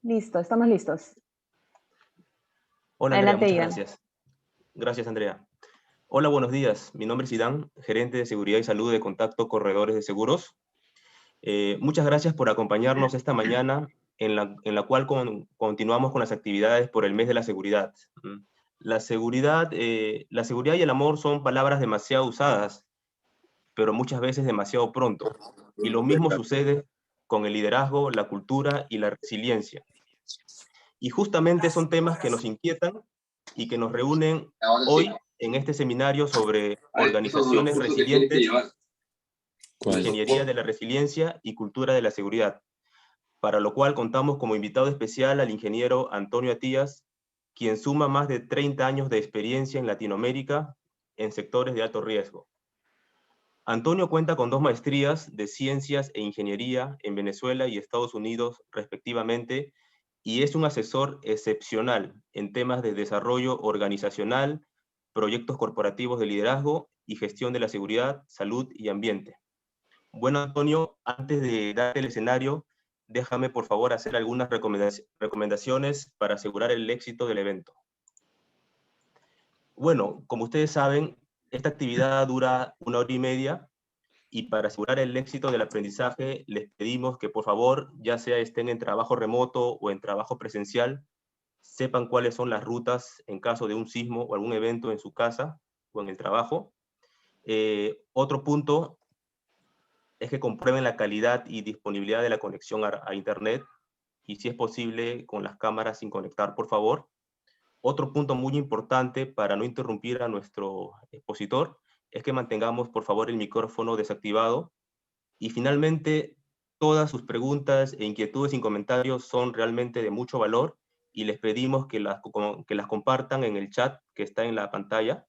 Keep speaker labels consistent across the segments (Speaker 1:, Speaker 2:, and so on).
Speaker 1: Listo, estamos listos.
Speaker 2: Hola Andrea,
Speaker 1: Adelante,
Speaker 2: muchas
Speaker 1: Idan.
Speaker 2: gracias. Gracias Andrea. Hola, buenos días. Mi nombre es Idán, gerente de seguridad y salud de Contacto Corredores de Seguros. Muchas gracias por acompañarnos esta mañana en la cual continuamos con las actividades por el mes de la seguridad. La seguridad y el amor son palabras demasiado usadas, pero muchas veces demasiado pronto. Y lo mismo sucede con el liderazgo, la cultura y la resiliencia. Y justamente son temas que nos inquietan y que nos reúnen
Speaker 3: Ahora sí.
Speaker 2: hoy en este seminario sobre
Speaker 3: A ver, esos son los
Speaker 2: organizaciones
Speaker 3: puntos que tienes que
Speaker 2: resilientes,
Speaker 3: llevar.
Speaker 4: ¿Cuál?
Speaker 2: ingeniería de la resiliencia y cultura de la seguridad, para lo cual contamos como invitado especial al ingeniero Antonio Atías, quien suma más de 30 años de experiencia en Latinoamérica en sectores de alto riesgo. Antonio cuenta con 2 maestrías de Ciencias e Ingeniería en Venezuela y Estados Unidos, respectivamente, y es un asesor excepcional en temas de desarrollo organizacional, proyectos corporativos de liderazgo y gestión de la seguridad, salud y ambiente. Bueno, Antonio, antes de darte el escenario, déjame por favor hacer algunas recomendaciones para asegurar el éxito del evento. Bueno, como ustedes saben, esta actividad dura 1 hora y media. Y para asegurar el éxito del aprendizaje, les pedimos que por favor, ya sea estén en trabajo remoto o en trabajo presencial, sepan cuáles son las rutas en caso de un sismo o algún evento en su casa o en el trabajo. Otro punto es que comprueben la calidad y disponibilidad de la conexión a Internet y si es posible con las cámaras sin conectar, por favor. Otro punto muy importante para no interrumpir a nuestro expositor es que mantengamos por favor el micrófono desactivado. Y finalmente, todas sus preguntas e inquietudes y comentarios son realmente de mucho valor y les pedimos que las compartan en el chat que está en la pantalla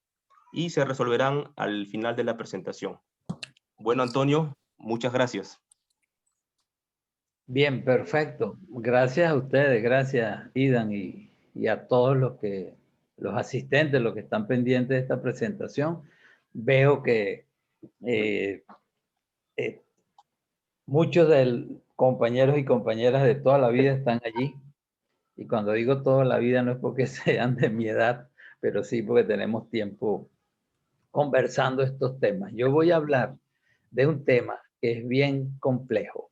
Speaker 2: y se resolverán al final de la presentación. Bueno, Antonio, muchas gracias.
Speaker 4: Bien, perfecto. Gracias a ustedes, gracias Idan y a todos los asistentes, los que están pendientes de esta presentación. Veo que eh, eh, muchos de compañeros y compañeras de toda la vida están allí. Y cuando digo toda la vida no es porque sean de mi edad, pero sí porque tenemos tiempo conversando estos temas. Yo voy a hablar de un tema que es bien complejo.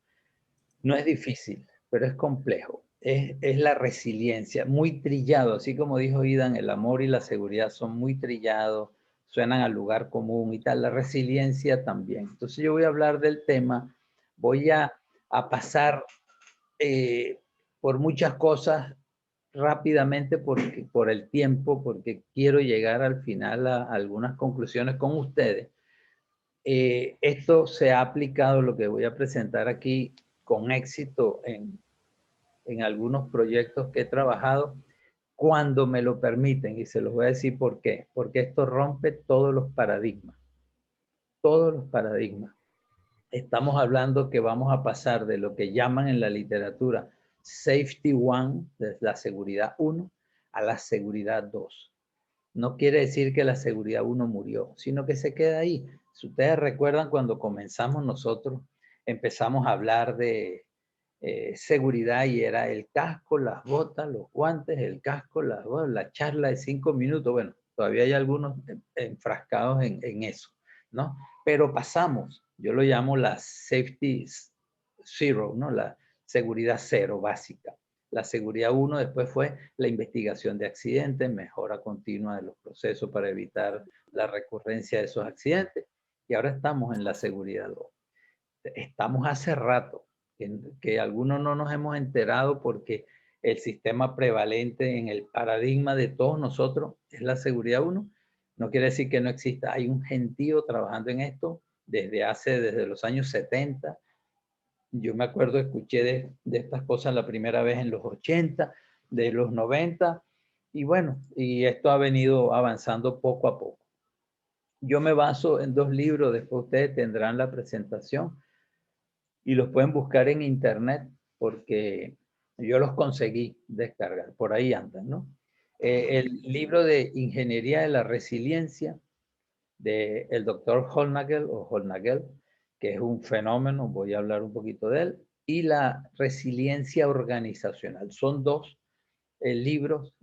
Speaker 4: No es difícil, pero es complejo. Es la resiliencia, muy trillado, así como dijo Idan, el amor y la seguridad son muy trillados, suenan al lugar común y tal, la resiliencia también. Entonces yo voy a hablar del tema, voy a pasar por muchas cosas rápidamente por el tiempo, porque quiero llegar al final a algunas conclusiones con ustedes. Esto se ha aplicado, lo que voy a presentar aquí, con éxito en algunos proyectos que he trabajado, cuando me lo permiten, y se los voy a decir por qué. Porque esto rompe todos los paradigmas. Todos los paradigmas. Estamos hablando que vamos a pasar de lo que llaman en la literatura Safety One, de la seguridad 1, a la seguridad 2. No quiere decir que la seguridad 1 murió, sino que se queda ahí. Si ustedes recuerdan cuando comenzamos nosotros, empezamos a hablar de seguridad y era el casco, las botas, los guantes, el casco, las botas, la charla de 5 minutos. Bueno, todavía hay algunos enfrascados en eso, ¿no? Pero pasamos, yo lo llamo la safety zero, ¿no? La seguridad cero básica. La seguridad 1 después fue la investigación de accidentes, mejora continua de los procesos para evitar la recurrencia de esos accidentes. Y ahora estamos en la seguridad 2. Estamos hace rato, que algunos no nos hemos enterado porque el sistema prevalente en el paradigma de todos nosotros es la seguridad 1. No quiere decir que no exista. Hay un gentío trabajando en esto desde los años 70. Yo me acuerdo, escuché de estas cosas la primera vez en los 80, de los 90, y bueno, y esto ha venido avanzando poco a poco. Yo me baso en 2 libros, después ustedes tendrán la presentación y los pueden buscar en internet porque yo los conseguí descargar, por ahí andan, ¿no? El libro de Ingeniería de la Resiliencia del doctor Holnagel, que es un fenómeno, voy a hablar un poquito de él. y la resiliencia organizacional. Son dos libros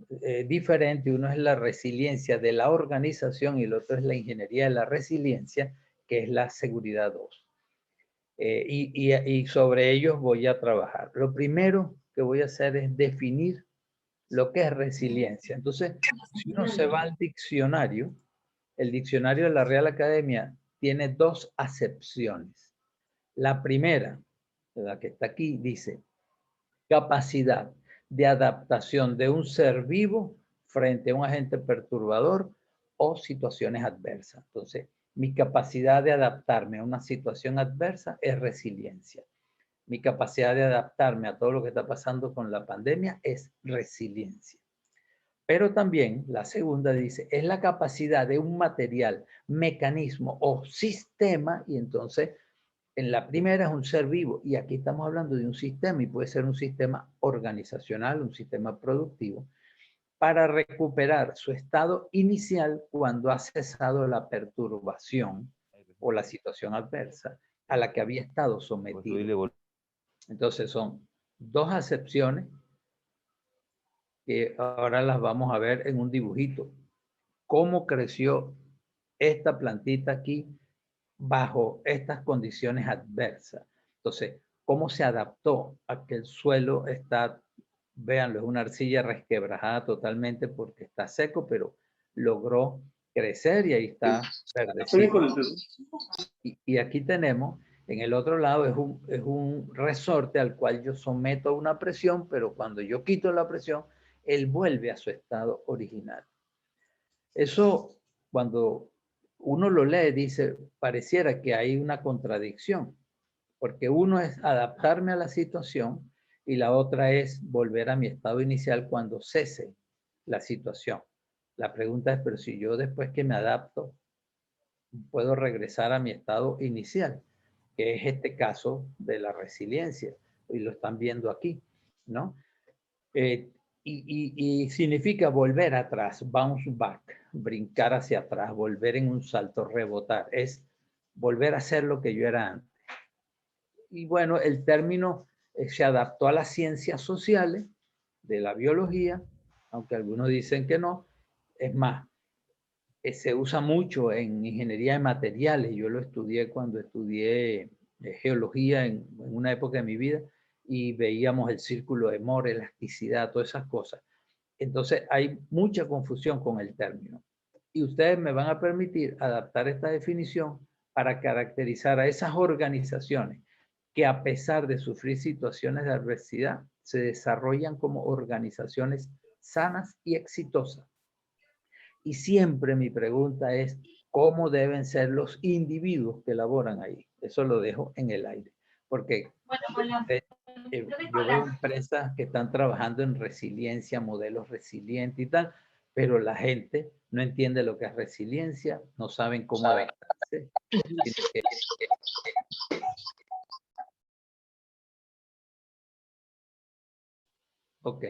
Speaker 4: diferentes. Uno es la resiliencia de la organización y el otro es la ingeniería de la resiliencia, que es la seguridad 2. Y sobre ellos voy a trabajar. Lo primero que voy a hacer es definir lo que es resiliencia. Entonces, si uno se va al diccionario, el diccionario de la Real Academia tiene dos acepciones. La primera, la que está aquí, dice capacidad de adaptación de un ser vivo frente a un agente perturbador o situaciones adversas. Entonces, mi capacidad de adaptarme a una situación adversa es resiliencia. Mi capacidad de adaptarme a todo lo que está pasando con la pandemia es resiliencia. Pero también la segunda dice, es la capacidad de un material, mecanismo o sistema, y entonces en la primera es un ser vivo, y aquí estamos hablando de un sistema, y puede ser un sistema organizacional, un sistema productivo, para recuperar su estado inicial cuando ha cesado la perturbación o la situación adversa a la que había estado sometido. Entonces son dos acepciones que ahora las vamos a ver en un dibujito. ¿Cómo creció esta plantita aquí bajo estas condiciones adversas? Entonces, ¿cómo se adaptó a que el suelo está, véanlo, es una arcilla resquebrajada totalmente porque está seco, pero logró crecer y ahí está verdecito. Y aquí tenemos, en el otro lado es un resorte al cual yo someto a una presión, pero cuando yo quito la presión, él vuelve a su estado original. Eso, cuando uno lo lee, dice, pareciera que hay una contradicción, porque uno es adaptarme a la situación y la otra es volver a mi estado inicial cuando cese la situación. La pregunta es, pero si yo después que me adapto, puedo regresar a mi estado inicial, que es este caso de la resiliencia, y lo están viendo aquí, ¿no? Y significa volver atrás, bounce back, brincar hacia atrás, volver en un salto, rebotar, es volver a ser lo que yo era antes. Y bueno, el término se adaptó a las ciencias sociales de la biología, aunque algunos dicen que no. Es más, se usa mucho en ingeniería de materiales. Yo lo estudié cuando estudié geología en una época de mi vida y veíamos el círculo de Moore, elasticidad, todas esas cosas. Entonces hay mucha confusión con el término. Y ustedes me van a permitir adaptar esta definición para caracterizar a esas organizaciones que a pesar de sufrir situaciones de adversidad, se desarrollan como organizaciones sanas y exitosas. Y siempre mi pregunta es, ¿cómo deben ser los individuos que laboran ahí? Eso lo dejo en el aire. Porque yo veo empresas que están trabajando en resiliencia, modelos resilientes y tal, pero la gente no entiende lo que es resiliencia, no saben cómo adaptarse. Ok,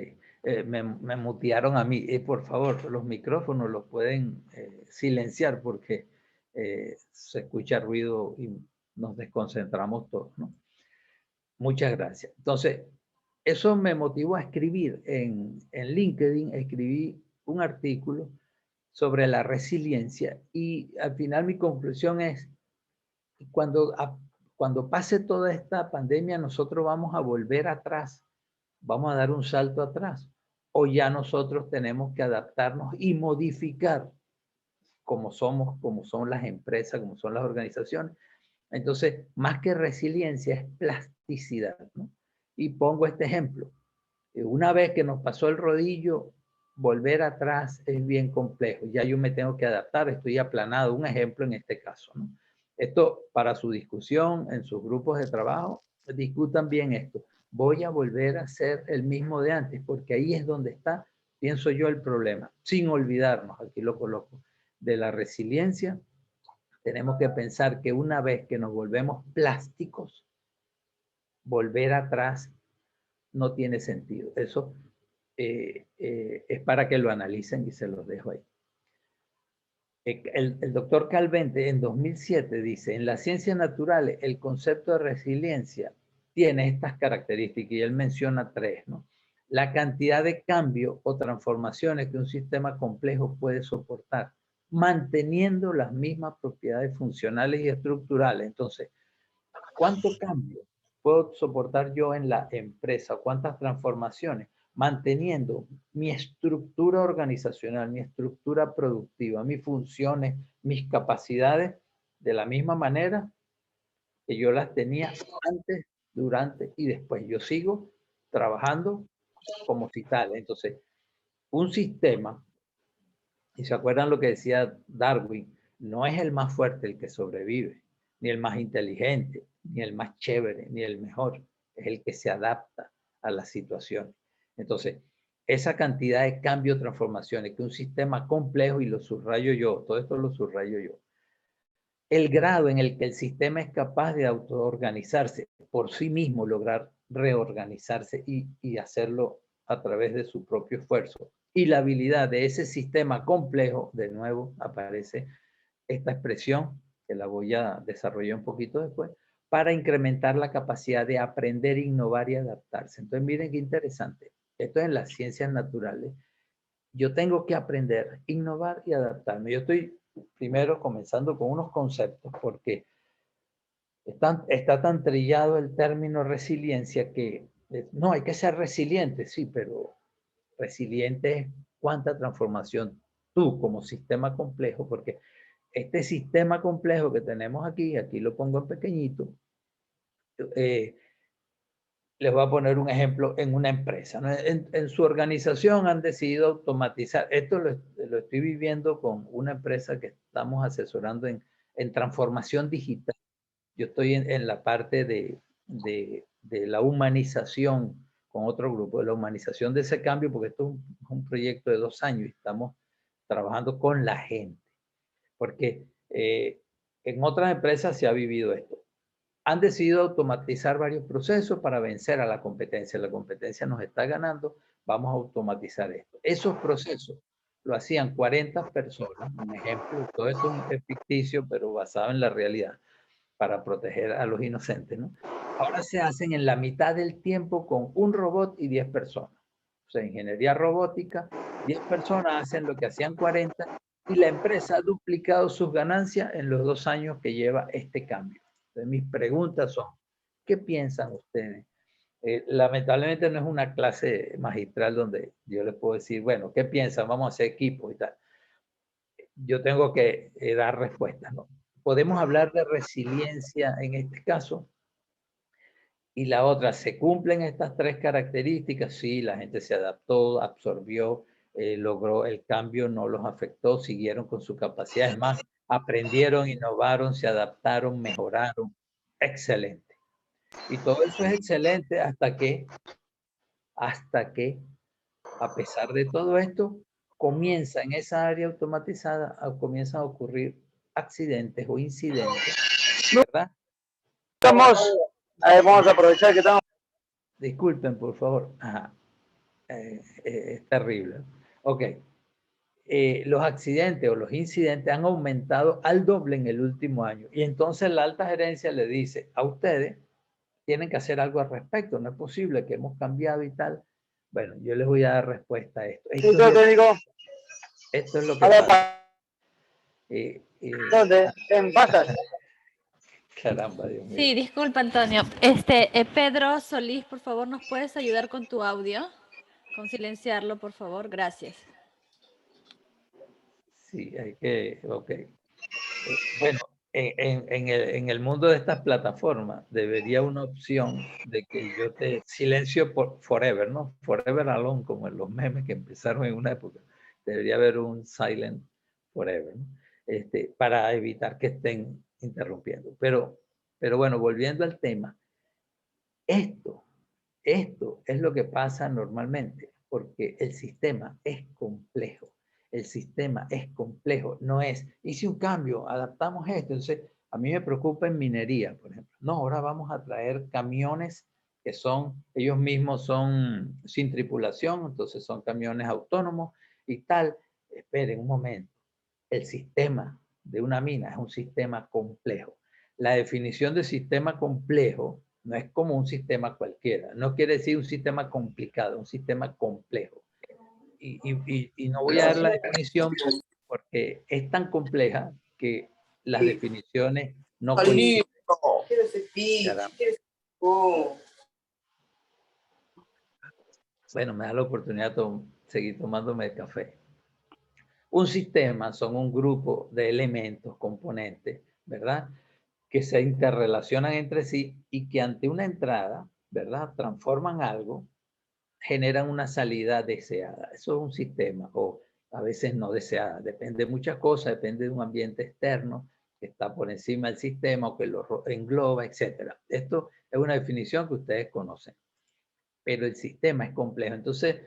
Speaker 4: me mutearon a mí. Por favor, los micrófonos los pueden silenciar porque se escucha ruido y nos desconcentramos todos, ¿no? Muchas gracias. Entonces, eso me motivó a escribir en LinkedIn, escribí un artículo sobre la resiliencia y al final mi conclusión es, cuando pase toda esta pandemia, nosotros vamos a volver atrás, vamos a dar un salto atrás, o ya nosotros tenemos que adaptarnos y modificar como somos, como son las empresas, como son las organizaciones. Entonces, más que resiliencia es plasticidad, ¿no? Y pongo este ejemplo. Una vez que nos pasó el rodillo, volver atrás es bien complejo. Ya yo me tengo que adaptar, estoy aplanado. Un ejemplo en este caso, ¿no? Esto para su discusión en sus grupos de trabajo, discutan bien esto. Voy a volver a ser el mismo de antes, porque ahí es donde está, pienso yo, el problema. Sin olvidarnos, aquí lo coloco, de la resiliencia. Tenemos que pensar que una vez que nos volvemos plásticos, volver atrás no tiene sentido. Eso es para que lo analicen y se los dejo ahí. El doctor Calvente en 2007 dice, en las ciencias naturales el concepto de resiliencia tiene estas características y él menciona 3, ¿no? La cantidad de cambio o transformaciones que un sistema complejo puede soportar, manteniendo las mismas propiedades funcionales y estructurales. Entonces, ¿cuánto cambio puedo soportar yo en la empresa? ¿Cuántas transformaciones? Manteniendo mi estructura organizacional, mi estructura productiva, mis funciones, mis capacidades, de la misma manera que yo las tenía antes, durante y después. Yo sigo trabajando como si tal. Entonces, un sistema, y se acuerdan lo que decía Darwin, no es el más fuerte el que sobrevive, ni el más inteligente, ni el más chévere, ni el mejor, es el que se adapta a las situaciones. Entonces, esa cantidad de cambios, transformaciones, que un sistema complejo, y lo subrayo yo, todo esto lo subrayo yo, el grado en el que el sistema es capaz de autoorganizarse por sí mismo, lograr reorganizarse y hacerlo a través de su propio esfuerzo. Y la habilidad de ese sistema complejo, de nuevo aparece esta expresión, que la voy a desarrollar un poquito después, para incrementar la capacidad de aprender, innovar y adaptarse. Entonces, miren qué interesante. Esto es en las ciencias naturales. Yo tengo que aprender, innovar y adaptarme. Yo estoy primero comenzando con unos conceptos porque está tan trillado el término resiliencia que no, hay que ser resiliente, sí, pero resiliente es cuánta transformación tú como sistema complejo, porque este sistema complejo que tenemos aquí lo pongo en pequeñito, les voy a poner un ejemplo en una empresa, ¿no? En su organización han decidido automatizar. Esto lo estoy viviendo con una empresa que estamos asesorando en transformación digital. Yo estoy en la parte de la humanización con otro grupo, de la humanización de ese cambio, porque esto es un proyecto de 2 años y estamos trabajando con la gente. Porque en otras empresas se ha vivido esto. Han decidido automatizar varios procesos para vencer a la competencia. La competencia nos está ganando, vamos a automatizar esto. Esos procesos lo hacían 40 personas, un ejemplo, todo esto es ficticio, pero basado en la realidad, para proteger a los inocentes, ¿no? Ahora se hacen en la mitad del tiempo con un robot y 10 personas. O sea, ingeniería robótica, 10 personas hacen lo que hacían 40 y la empresa ha duplicado sus ganancias en los 2 años que lleva este cambio. Entonces, mis preguntas son, ¿qué piensan ustedes? Lamentablemente no es una clase magistral donde yo les puedo decir, bueno, ¿qué piensan? Vamos a hacer equipo y tal. Yo tengo que dar respuestas, ¿no? Podemos hablar de resiliencia en este caso. Y la otra, ¿se cumplen estas 3 características? Sí, la gente se adaptó, absorbió, logró el cambio, no los afectó, siguieron con su capacidad. Es más, aprendieron, innovaron, se adaptaron, mejoraron. Excelente. Y todo eso es excelente hasta que, a pesar de todo esto, comienza en esa área automatizada, comienzan a ocurrir accidentes o incidentes, ¿verdad?
Speaker 1: Estamos, vamos a aprovechar que estamos.
Speaker 4: Disculpen, por favor. Ajá. Es terrible. Ok. Los accidentes o los incidentes han aumentado al doble en el último año. Y entonces la alta gerencia le dice a ustedes, tienen que hacer algo al respecto. No es posible que hemos cambiado y tal. Bueno, yo les voy a dar respuesta a esto. Esto es lo que pasa.
Speaker 1: ¿Dónde? En Pasas.
Speaker 4: Caramba, Dios mío.
Speaker 3: Sí, disculpa, Antonio. Pedro Solís, por favor, ¿nos puedes ayudar con tu audio? Con silenciarlo, por favor. Gracias.
Speaker 4: Sí, hay que, ok. Bueno, en el mundo de estas plataformas debería una opción de que yo te silencio por forever, ¿no? Forever alone, como en los memes que empezaron en una época. Debería haber un silent forever, ¿no? Para evitar que estén interrumpiendo. Pero bueno, volviendo al tema, esto es lo que pasa normalmente, porque el sistema es complejo. El sistema es complejo, no es, hice un cambio, adaptamos esto. Entonces, a mí me preocupa en minería, por ejemplo. No, ahora vamos a traer camiones que ellos mismos son sin tripulación, entonces son camiones autónomos y tal. Esperen un momento. El sistema de una mina es un sistema complejo. La definición de sistema complejo No es como un sistema cualquiera. No quiere decir un sistema complicado, un sistema complejo. Y no voy a dar la definición porque es tan compleja que las definiciones no coinciden. Caramba. Bueno, me da la oportunidad de seguir tomándome el café. Un sistema son un grupo de elementos, componentes, ¿verdad? Que se interrelacionan entre sí y que ante una entrada, ¿verdad? Transforman algo, generan una salida deseada. Eso es un sistema, o a veces no deseada. Depende de muchas cosas, depende de un ambiente externo que está por encima del sistema o que lo engloba, etc. Esto es una definición que ustedes conocen, pero el sistema es complejo. Entonces,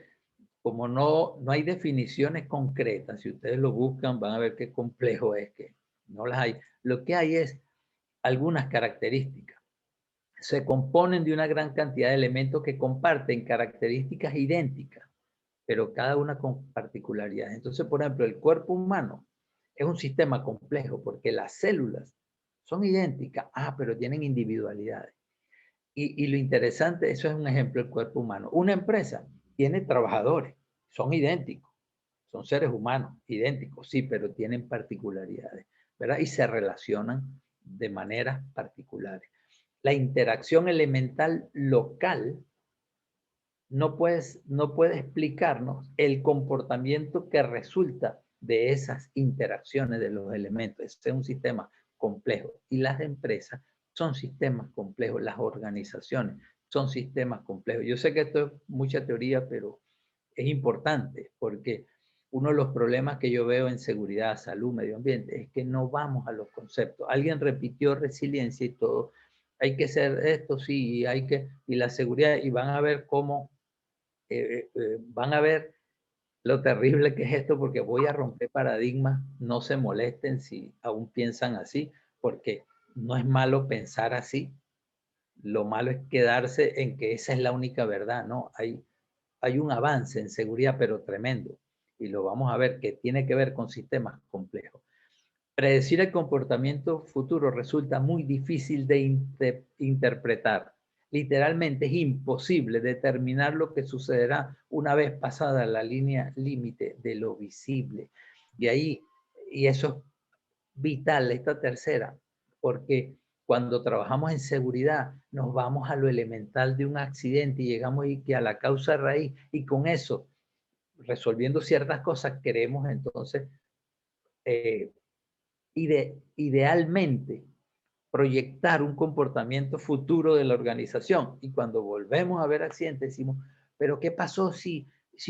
Speaker 4: como no hay definiciones concretas, si ustedes lo buscan van a ver qué complejo es, que no las hay. Lo que hay es algunas características. Se componen de una gran cantidad de elementos que comparten características idénticas, pero cada una con particularidades. Entonces, por ejemplo, el cuerpo humano es un sistema complejo porque las células son idénticas, pero tienen individualidades. Y lo interesante, eso es un ejemplo del cuerpo humano. Una empresa tiene trabajadores, son idénticos, son seres humanos, idénticos, sí, pero tienen particularidades, ¿verdad? Y se relacionan de maneras particulares. La interacción elemental local no puede explicarnos el comportamiento que resulta de esas interacciones de los elementos. Este es un sistema complejo y las empresas son sistemas complejos, las organizaciones son sistemas complejos. Yo sé que esto es mucha teoría, pero es importante porque uno de los problemas que yo veo en seguridad, salud, medio ambiente es que no vamos a los conceptos. Alguien repitió resiliencia y todo. Hay que ser esto, sí, y la seguridad, y van a ver cómo van a ver lo terrible que es esto, porque voy a romper paradigmas. No se molesten si aún piensan así, porque no es malo pensar así. Lo malo es quedarse en que esa es la única verdad, ¿no? Hay un avance en seguridad, pero tremendo. Y lo vamos a ver, que tiene que ver con sistemas complejos. Predecir el comportamiento futuro resulta muy difícil de interpretar. Literalmente es imposible determinar lo que sucederá una vez pasada la línea límite de lo visible. Y eso es vital, esta tercera, porque cuando trabajamos en seguridad nos vamos a lo elemental de un accidente y llegamos a la causa raíz, y con eso, resolviendo ciertas cosas, queremos entonces idealmente proyectar un comportamiento futuro de la organización. Y cuando volvemos a ver accidentes decimos, pero ¿qué pasó si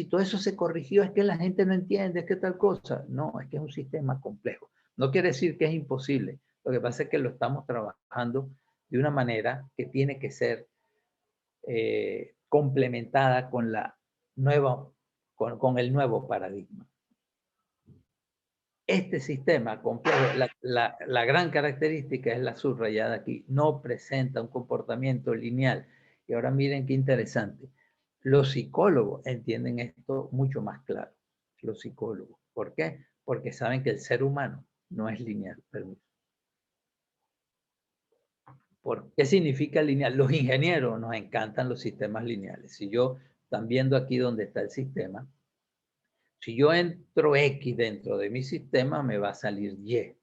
Speaker 4: todo eso se corrigió? Es que la gente no entiende, es que tal cosa. No, es que es un sistema complejo. No quiere decir que es imposible. Lo que pasa es que lo estamos trabajando de una manera que tiene que ser complementada con con el nuevo paradigma. Este sistema complejo, la gran característica es la subrayada aquí, no presenta un comportamiento lineal. Y ahora miren qué interesante. Los psicólogos entienden esto mucho más claro. Los psicólogos. ¿Por qué? Porque saben que el ser humano no es lineal. Permiso. ¿Por qué significa lineal? Los ingenieros nos encantan los sistemas lineales. Si yo, están viendo aquí donde está el sistema, si yo entro X dentro de mi sistema, me va a salir Y.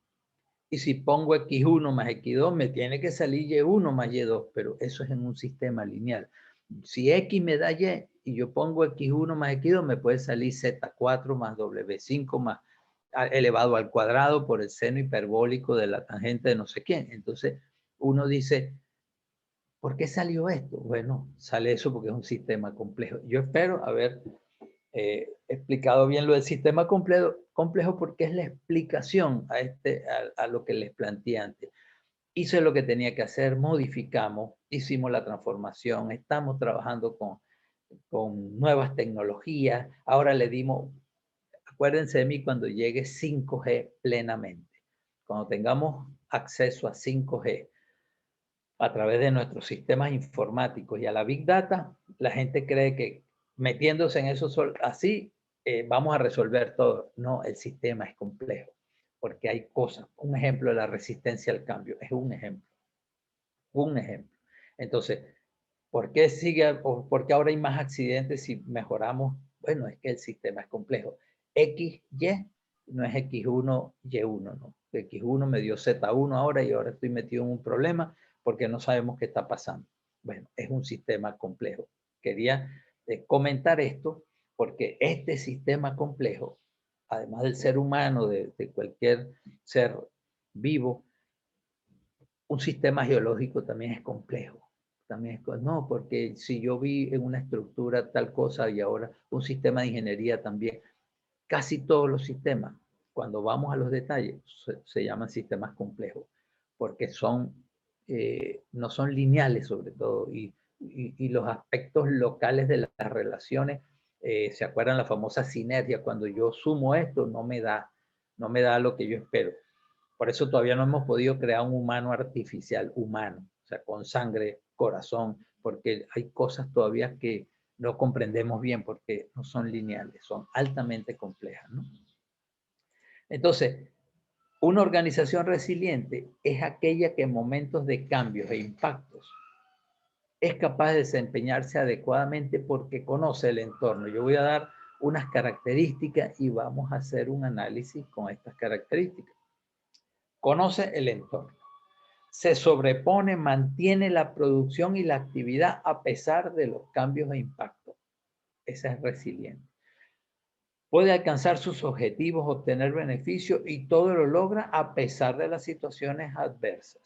Speaker 4: Y si pongo X1 más X2, me tiene que salir Y1 más Y2, pero eso es en un sistema lineal. Si X me da Y yo pongo X1 más X2, me puede salir Z4 más W5 más elevado al cuadrado por el seno hiperbólico de la tangente de no sé quién. Entonces uno dice, ¿por qué salió esto? Bueno, sale eso porque es un sistema complejo. Yo espero haber explicado bien lo del sistema complejo porque es la explicación a lo que les planteé antes. Hice lo que tenía que hacer, modificamos, hicimos la transformación, estamos trabajando con nuevas tecnologías. Ahora le dimos, acuérdense de mí cuando llegue 5G plenamente, cuando tengamos acceso a 5G a través de nuestros sistemas informáticos y a la Big Data, la gente cree que metiéndose en eso así vamos a resolver todo. No, el sistema es complejo, porque hay cosas. Un ejemplo de la resistencia al cambio, es un ejemplo. Un ejemplo. Entonces, ¿por qué sigue o por qué ahora hay más accidentes si mejoramos? Bueno, es que el sistema es complejo. X, Y, no es X1, Y1, no. X1 me dio Z1 ahora y ahora estoy metido en un problema porque no sabemos qué está pasando. Bueno, es un sistema complejo. Quería comentar esto porque este sistema complejo, además del ser humano, de cualquier ser vivo, un sistema geológico también es complejo. También no, porque si yo vi en una estructura tal cosa y ahora un sistema de ingeniería también, casi todos los sistemas, cuando vamos a los detalles, se llaman sistemas complejos, porque no son lineales sobre todo, y los aspectos locales de las relaciones, ¿se acuerdan la famosa sinergia? Cuando yo sumo esto, no me da lo que yo espero. Por eso todavía no hemos podido crear un humano artificial, humano, o sea, con sangre, corazón, porque hay cosas todavía que no comprendemos bien porque no son lineales, son altamente complejas, ¿no? Entonces, una organización resiliente es aquella que en momentos de cambios e impactos es capaz de desempeñarse adecuadamente porque conoce el entorno. Yo voy a dar unas características y vamos a hacer un análisis con estas características. Conoce el entorno. Se sobrepone, mantiene la producción y la actividad a pesar de los cambios e impactos. Esa es resiliente. Puede alcanzar sus objetivos, obtener beneficios y todo lo logra a pesar de las situaciones adversas.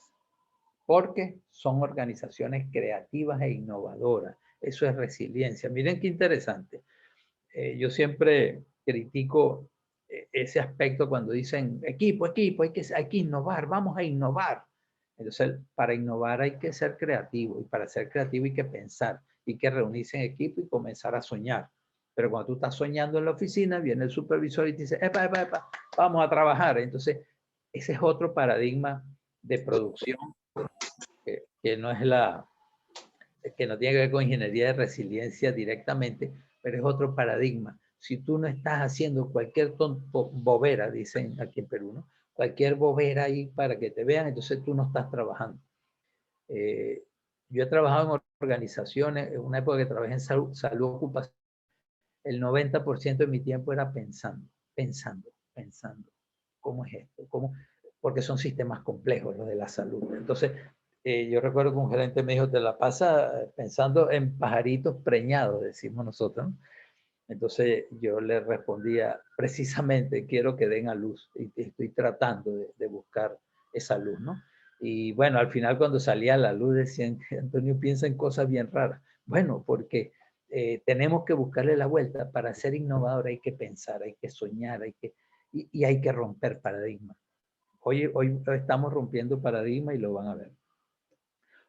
Speaker 4: Porque son organizaciones creativas e innovadoras. Eso es resiliencia. Miren qué interesante. Yo siempre critico ese aspecto cuando dicen equipo, hay que innovar, vamos a innovar. Entonces, para innovar hay que ser creativo y para ser creativo hay que pensar y que reunirse en equipo y comenzar a soñar. Pero cuando tú estás soñando en la oficina, viene el supervisor y te dice, epa, vamos a trabajar. Entonces, ese es otro paradigma de producción que no es que no tiene que ver con ingeniería de resiliencia directamente, pero es otro paradigma. Si tú no estás haciendo cualquier bobera, dicen aquí en Perú, ¿no? Cualquier bobera ahí para que te vean, entonces tú no estás trabajando. Yo he trabajado en organizaciones, en una época que trabajé en salud ocupacional, el 90% de mi tiempo era pensando. ¿Cómo es esto? Porque son sistemas complejos los de la salud. Entonces, yo recuerdo que un gerente me dijo, te la pasa pensando en pajaritos preñados, decimos nosotros, ¿no? Entonces yo le respondía, precisamente quiero que den a luz y estoy tratando de buscar esa luz, ¿no? Y bueno, al final cuando salía a la luz decían, Antonio piensa en cosas bien raras. Bueno, porque tenemos que buscarle la vuelta. Para ser innovador hay que pensar, hay que soñar, y hay que romper paradigmas. Hoy estamos rompiendo paradigmas y lo van a ver.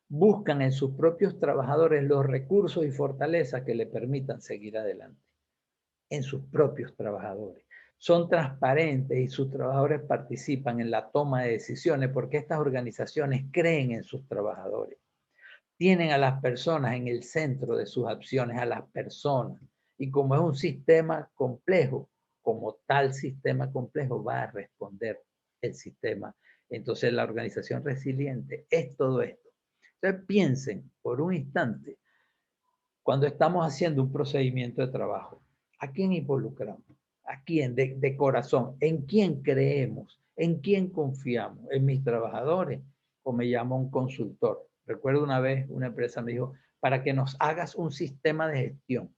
Speaker 4: Buscan en sus propios trabajadores los recursos y fortalezas que le permitan seguir adelante. En sus propios trabajadores. Son transparentes y sus trabajadores participan en la toma de decisiones porque estas organizaciones creen en sus trabajadores. Tienen a las personas en el centro de sus acciones, a las personas. Y como es un sistema complejo, como tal sistema complejo va a responder el sistema. Entonces la organización resiliente es todo esto. Entonces piensen por un instante, cuando estamos haciendo un procedimiento de trabajo, ¿a quién involucramos? ¿A quién? De corazón. ¿En quién creemos? ¿En quién confiamos? ¿En mis trabajadores? ¿O me llama un consultor? Recuerdo una vez una empresa me dijo, para que nos hagas un sistema de gestión.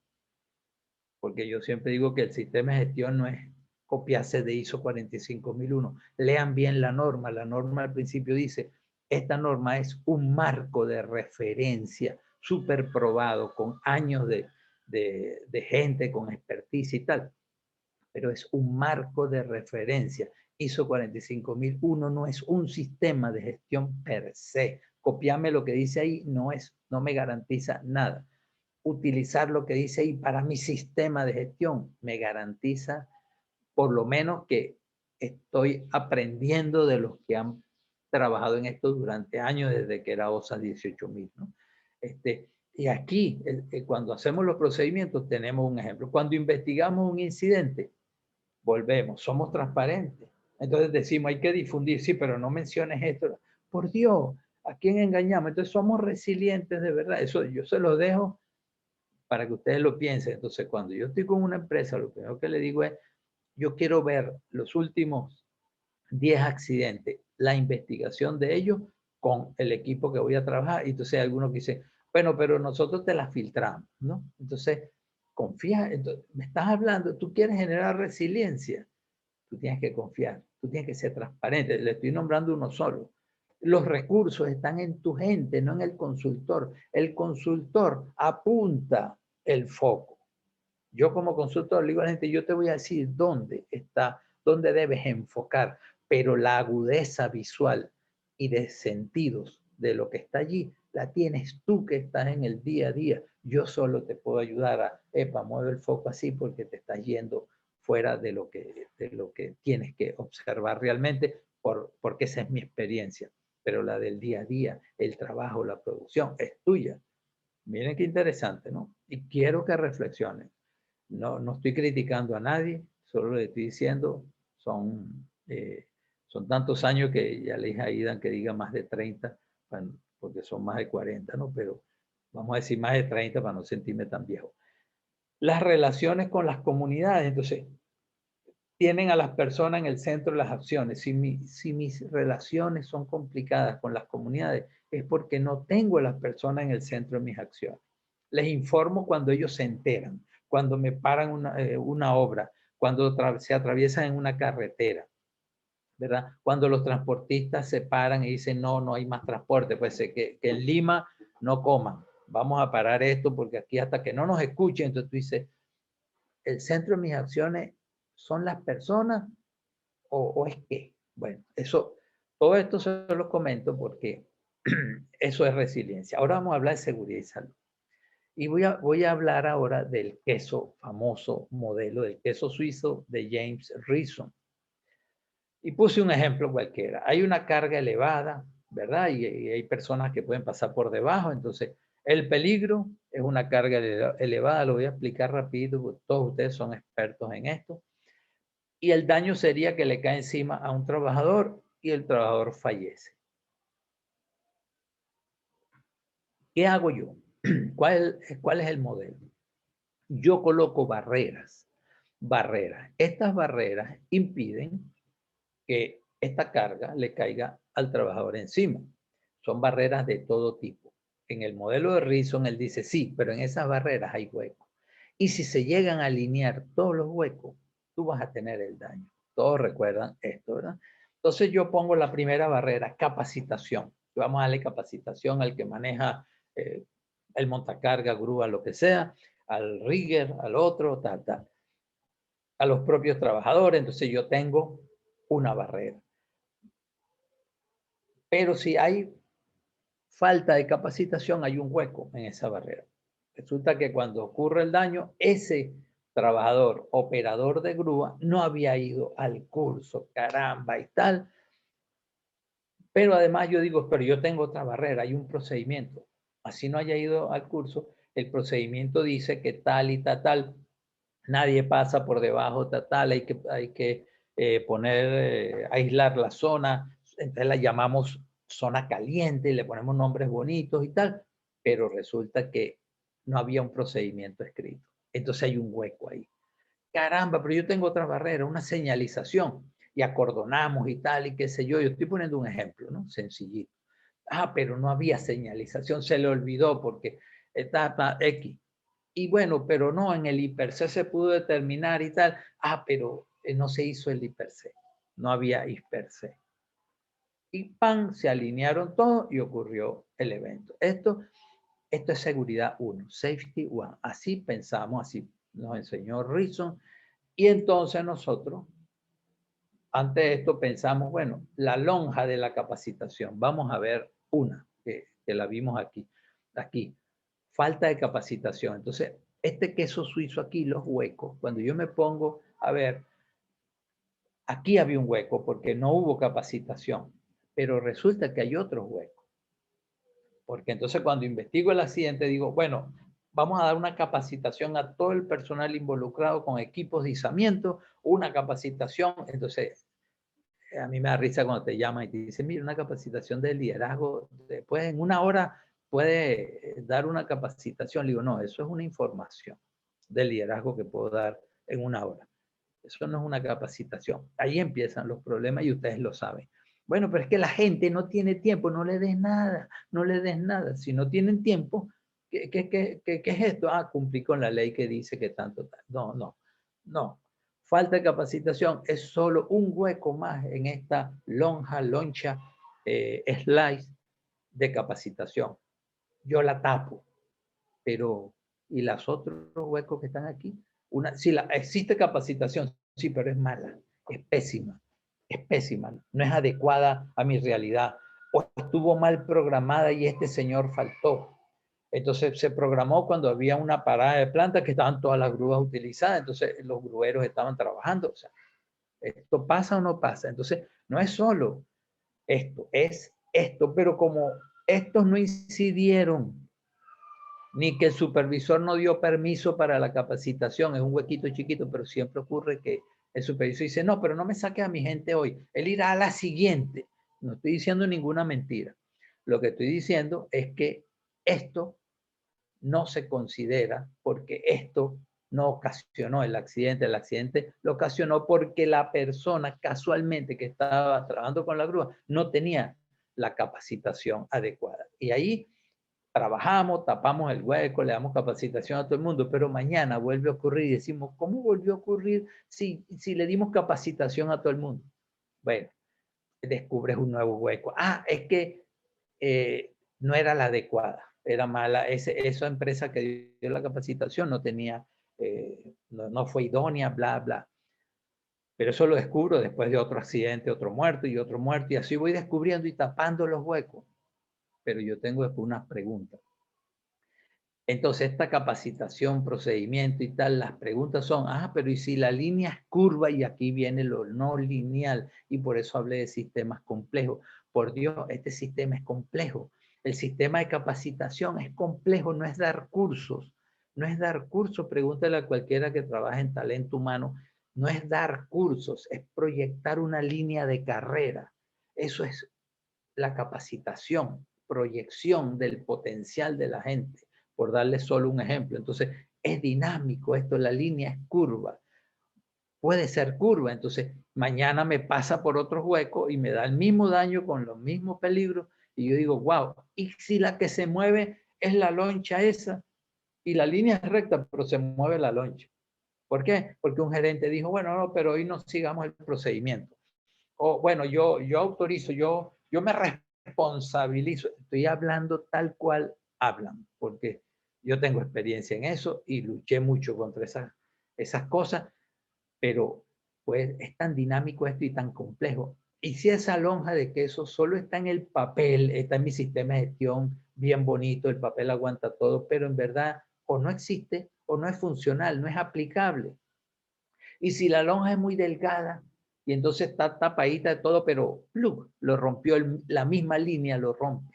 Speaker 4: Porque yo siempre digo que el sistema de gestión no es copiarse de ISO 45001. Lean bien la norma. La norma al principio dice, esta norma es un marco de referencia súper probado con años de gente con expertise y tal. Pero es un marco de referencia. ISO 45001 no es un sistema de gestión per se. Copiarme lo que dice ahí no me garantiza nada. Utilizar lo que dice ahí para mi sistema de gestión me garantiza por lo menos que estoy aprendiendo de los que han trabajado en esto durante años desde que era OSA 18000, ¿no? Y aquí, cuando hacemos los procedimientos, tenemos un ejemplo. Cuando investigamos un incidente, volvemos, somos transparentes. Entonces decimos, hay que difundir, sí, pero no menciones esto. Por Dios, ¿A quién engañamos? Entonces somos resilientes de verdad. Eso yo se lo dejo para que ustedes lo piensen. Entonces cuando yo estoy con una empresa, lo primero que le digo es, yo quiero ver los últimos 10 accidentes, la investigación de ellos con el equipo que voy a trabajar. Y entonces hay algunos que dicen, bueno, pero nosotros te la filtramos, ¿no? Entonces, confía, entonces, me estás hablando, tú quieres generar resiliencia, tú tienes que confiar, tú tienes que ser transparente. Le estoy nombrando uno solo. Los recursos están en tu gente, no en el consultor. El consultor apunta el foco. Yo como consultor le digo a la gente, yo te voy a decir dónde está, dónde debes enfocar, pero la agudeza visual y de sentidos de lo que está allí, la tienes tú que estás en el día a día. Yo solo te puedo ayudar a, mueve el foco así porque te estás yendo fuera de lo que tienes que observar realmente, porque esa es mi experiencia. Pero la del día a día, el trabajo, la producción, es tuya. Miren qué interesante, ¿no? Y quiero que reflexionen. No estoy criticando a nadie, solo le estoy diciendo, son tantos años que ya le dije a Idan que diga más de 30, porque son más de 40, ¿no? Pero vamos a decir más de 30 para no sentirme tan viejo. Las relaciones con las comunidades, entonces, tienen a las personas en el centro de las acciones. Si mis relaciones son complicadas con las comunidades, es porque no tengo a las personas en el centro de mis acciones. Les informo cuando ellos se enteran, cuando me paran una obra, cuando se atraviesan en una carretera, ¿verdad? Cuando los transportistas se paran y dicen, no hay más transporte, pues que en Lima no coman, vamos a parar esto porque aquí hasta que no nos escuchen, entonces tú dices, el centro de mis acciones son las personas o es qué. Bueno, todo esto se lo comento porque eso es resiliencia. Ahora vamos a hablar de seguridad y salud. Y voy a hablar ahora del queso, famoso modelo del queso suizo de James Reason. Y puse un ejemplo cualquiera. Hay una carga elevada, ¿verdad? Y hay personas que pueden pasar por debajo. Entonces, el peligro es una carga elevada. Lo voy a explicar rápido, porque todos ustedes son expertos en esto. Y el daño sería que le cae encima a un trabajador y el trabajador fallece. ¿Qué hago yo? ¿Cuál es el modelo? Yo coloco barreras. Estas barreras impiden que esta carga le caiga al trabajador encima. Son barreras de todo tipo. En el modelo de Reason, él dice, sí, pero en esas barreras hay huecos. Y si se llegan a alinear todos los huecos, tú vas a tener el daño. Todos recuerdan esto, ¿verdad? Entonces yo pongo la primera barrera, capacitación. Vamos a darle capacitación al que maneja el montacarga, grúa, lo que sea, al rigger, al otro, tal. A los propios trabajadores. Entonces yo tengo una barrera. Pero si hay falta de capacitación, hay un hueco en esa barrera. Resulta que cuando ocurre el daño, ese trabajador, operador de grúa, no había ido al curso, caramba y tal. Pero además yo digo, pero yo tengo otra barrera, hay un procedimiento. Así no haya ido al curso, el procedimiento dice que tal y tal, nadie pasa por debajo, tal, hay que aislar la zona, entonces la llamamos zona caliente y le ponemos nombres bonitos y tal, pero resulta que no había un procedimiento escrito. Entonces hay un hueco ahí. Caramba, pero yo tengo otra barrera, una señalización, y acordonamos y tal, y qué sé yo. Yo estoy poniendo un ejemplo, ¿no? Sencillito. Pero no había señalización, se le olvidó porque etapa X. Y bueno, pero no, en el hiper-C se pudo determinar y tal. Pero no se hizo el hiper-C. No había hiper-C. Y ¡pam! Se alinearon todos y ocurrió el evento. Esto es seguridad 1, safety 1. Así pensamos, así nos enseñó Reason. Y entonces nosotros, ante esto pensamos, bueno, la lonja de la capacitación. Vamos a ver una que la vimos aquí. Falta de capacitación. Entonces, este queso suizo aquí, los huecos, cuando yo me pongo a ver, aquí había un hueco porque no hubo capacitación, pero resulta que hay otros huecos. Porque entonces cuando investigo el accidente digo, bueno, vamos a dar una capacitación a todo el personal involucrado con equipos de izamiento, una capacitación. Entonces, a mí me da risa cuando te llaman y te dicen, mira, una capacitación de liderazgo, después en una hora puede dar una capacitación. Le digo, no, eso es una información de liderazgo que puedo dar en una hora. Eso no es una capacitación. Ahí empiezan los problemas y ustedes lo saben. Bueno, pero es que la gente no tiene tiempo, no le des nada, no le des nada. Si no tienen tiempo, ¿qué es esto? Ah, cumplí con la ley que dice que tanto. No, no, no. Falta de capacitación es solo un hueco más en esta loncha, slice de capacitación. Yo la tapo, pero ¿y los otros huecos que están aquí? Sí, existe capacitación, sí, pero es mala, es pésima, no es adecuada a mi realidad, o estuvo mal programada y este señor faltó. Entonces se programó cuando había una parada de plantas que estaban todas las grúas utilizadas, entonces los grueros estaban trabajando. O sea, ¿esto pasa o no pasa? Entonces, no es solo esto, es esto, pero como estos no incidieron, ni que el supervisor no dio permiso para la capacitación, es un huequito chiquito, pero siempre ocurre que el supervisor dice, no, pero no me saque a mi gente hoy, él irá a la siguiente. No estoy diciendo ninguna mentira. Lo que estoy diciendo es que esto no se considera porque esto no ocasionó el accidente lo ocasionó porque la persona casualmente que estaba trabajando con la grúa no tenía la capacitación adecuada. Y ahí trabajamos, tapamos el hueco, le damos capacitación a todo el mundo, pero mañana vuelve a ocurrir y decimos, ¿cómo volvió a ocurrir si le dimos capacitación a todo el mundo? Bueno, descubres un nuevo hueco. Ah, es que no era la adecuada, era mala. Esa empresa que dio la capacitación no tenía, no fue idónea, bla, bla. Pero eso lo descubro después de otro accidente, otro muerto, y así voy descubriendo y tapando los huecos. Pero yo tengo después unas preguntas. Entonces, esta capacitación, procedimiento y tal, las preguntas son, pero ¿y si la línea es curva? Y aquí viene lo no lineal, y por eso hablé de sistemas complejos. Por Dios, este sistema es complejo. El sistema de capacitación es complejo, no es dar cursos. No es dar cursos, pregúntale a cualquiera que trabaje en talento humano. No es dar cursos, es proyectar una línea de carrera. Eso es la capacitación, proyección del potencial de la gente, por darle solo un ejemplo. Entonces, es dinámico esto, la línea es curva. Puede ser curva, entonces mañana me pasa por otros huecos y me da el mismo daño con los mismos peligros y yo digo, wow, ¿y si la que se mueve es la loncha esa? Y la línea es recta, pero se mueve la loncha. ¿Por qué? Porque un gerente dijo, bueno, no, pero hoy no sigamos el procedimiento. O bueno, yo autorizo, yo me responsabilizo. Estoy hablando tal cual hablan, porque yo tengo experiencia en eso y luché mucho contra esas cosas, pero pues es tan dinámico esto y tan complejo. Y si esa lonja de queso solo está en el papel, está en mi sistema de gestión, bien bonito, el papel aguanta todo, pero en verdad o no existe o no es funcional, no es aplicable. Y si la lonja es muy delgada y entonces está tapadita de todo, pero ¡plug!, lo rompió la misma línea, lo rompe.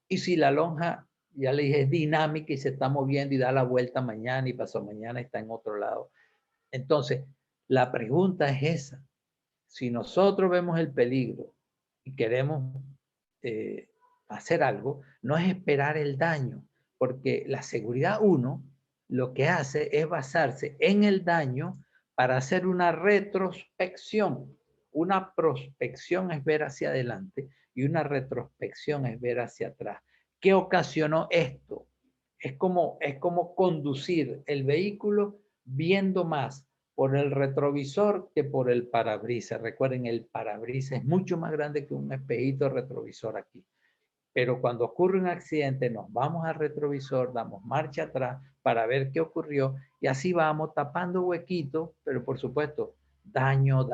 Speaker 4: Y si la lonja, ya le dije, es dinámica y se está moviendo y da la vuelta mañana y pasado mañana está en otro lado. Entonces, la pregunta es esa. Si nosotros vemos el peligro y queremos hacer algo, no es esperar el daño, porque la seguridad 1 lo que hace es basarse en el daño para hacer una retrospección. Una prospección es ver hacia adelante y una retrospección es ver hacia atrás. ¿Qué ocasionó esto? Es como conducir el vehículo viendo más por el retrovisor que por el parabrisas. Recuerden, el parabrisas es mucho más grande que un espejito retrovisor aquí. Pero cuando ocurre un accidente, nos vamos al retrovisor, damos marcha atrás para ver qué ocurrió y así vamos tapando huequitos, pero por supuesto, daño,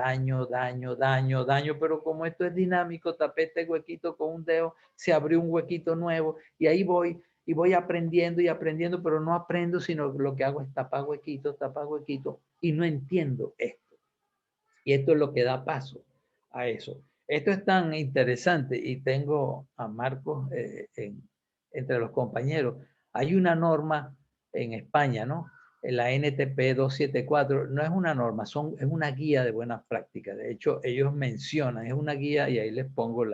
Speaker 4: pero como esto es dinámico, tapé este huequito con un dedo, se abrió un huequito nuevo y ahí voy y voy aprendiendo y aprendiendo, pero no aprendo, sino lo que hago es tapar huequitos y no entiendo esto. Y esto es lo que da paso a eso. Esto es tan interesante y tengo a Marcos entre los compañeros. Hay una norma en España, ¿no? la NTP 274 no es una norma, es una guía de buenas prácticas. De hecho, ellos mencionan, es una guía y ahí les pongo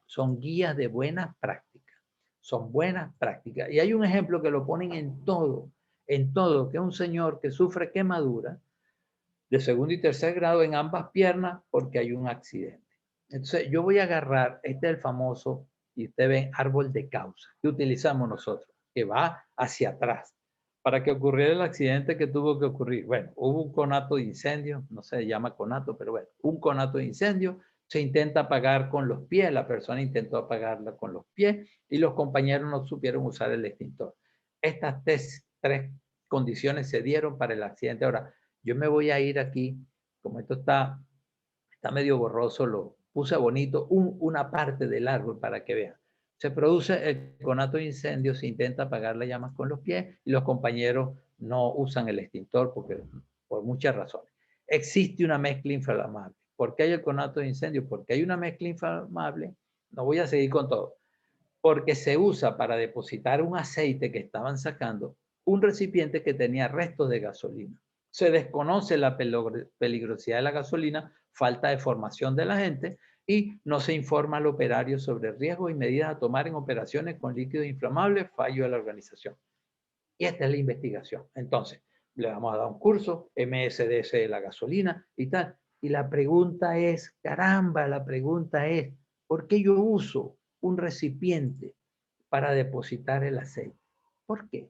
Speaker 4: son guías de buenas prácticas. Son buenas prácticas. Y hay un ejemplo que lo ponen en todo, que es un señor que sufre quemadura de segundo y tercer grado en ambas piernas porque hay un accidente. Entonces, yo voy a agarrar, este es el famoso, y ustedes ven, árbol de causa, que utilizamos nosotros, que va hacia atrás. Para que ocurriera el accidente que tuvo que ocurrir. Bueno, hubo un conato de incendio, no se llama conato, pero bueno, un conato de incendio, se intenta apagar con los pies, la persona intentó apagarla con los pies y los compañeros no supieron usar el extintor. Estas tres condiciones se dieron para el accidente. Ahora, yo me voy a ir aquí, como esto está medio borroso, lo puse bonito, una parte del árbol para que vean. Se produce el conato de incendio, se intenta apagar las llamas con los pies y los compañeros no usan el extintor por muchas razones. Existe una mezcla inflamable. ¿Por qué hay el conato de incendio? Porque hay una mezcla inflamable. No voy a seguir con todo. Porque se usa para depositar un aceite que estaban sacando, un recipiente que tenía restos de gasolina. Se desconoce la peligrosidad de la gasolina, falta de formación de la gente y no se informa al operario sobre riesgos y medidas a tomar en operaciones con líquidos inflamables, fallo de la organización. Y esta es la investigación. Entonces, le vamos a dar un curso, MSDS de la gasolina y tal. Y la pregunta es, caramba, la pregunta es, ¿por qué yo uso un recipiente para depositar el aceite? ¿Por qué?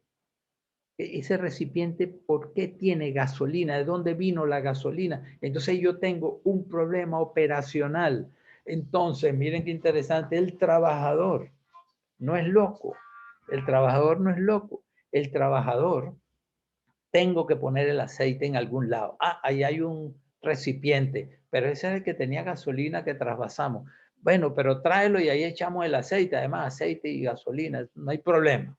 Speaker 4: Ese recipiente, ¿por qué tiene gasolina? ¿De dónde vino la gasolina? Entonces yo tengo un problema operacional. Entonces, miren qué interesante, el trabajador no es loco. El trabajador no es loco. El trabajador, tengo que poner el aceite en algún lado. Ah, ahí hay un recipiente, pero ese es el que tenía gasolina que trasvasamos. Bueno, pero tráelo y ahí echamos el aceite. Además, aceite y gasolina, no hay problema.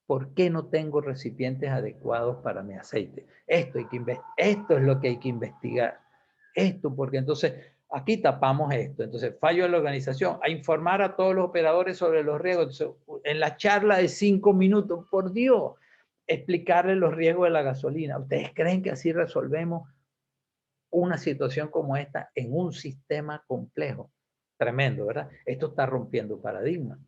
Speaker 4: ¿Por qué no tengo recipientes adecuados para mi aceite? Esto es lo que hay que investigar. Esto, porque entonces aquí tapamos esto. Entonces, fallo de la organización, a informar a todos los operadores sobre los riesgos. Entonces, en la charla de 5 minutos, por Dios, explicarles los riesgos de la gasolina. ¿Ustedes creen que así resolvemos una situación como esta en un sistema complejo? Tremendo, ¿verdad? Esto está rompiendo paradigmas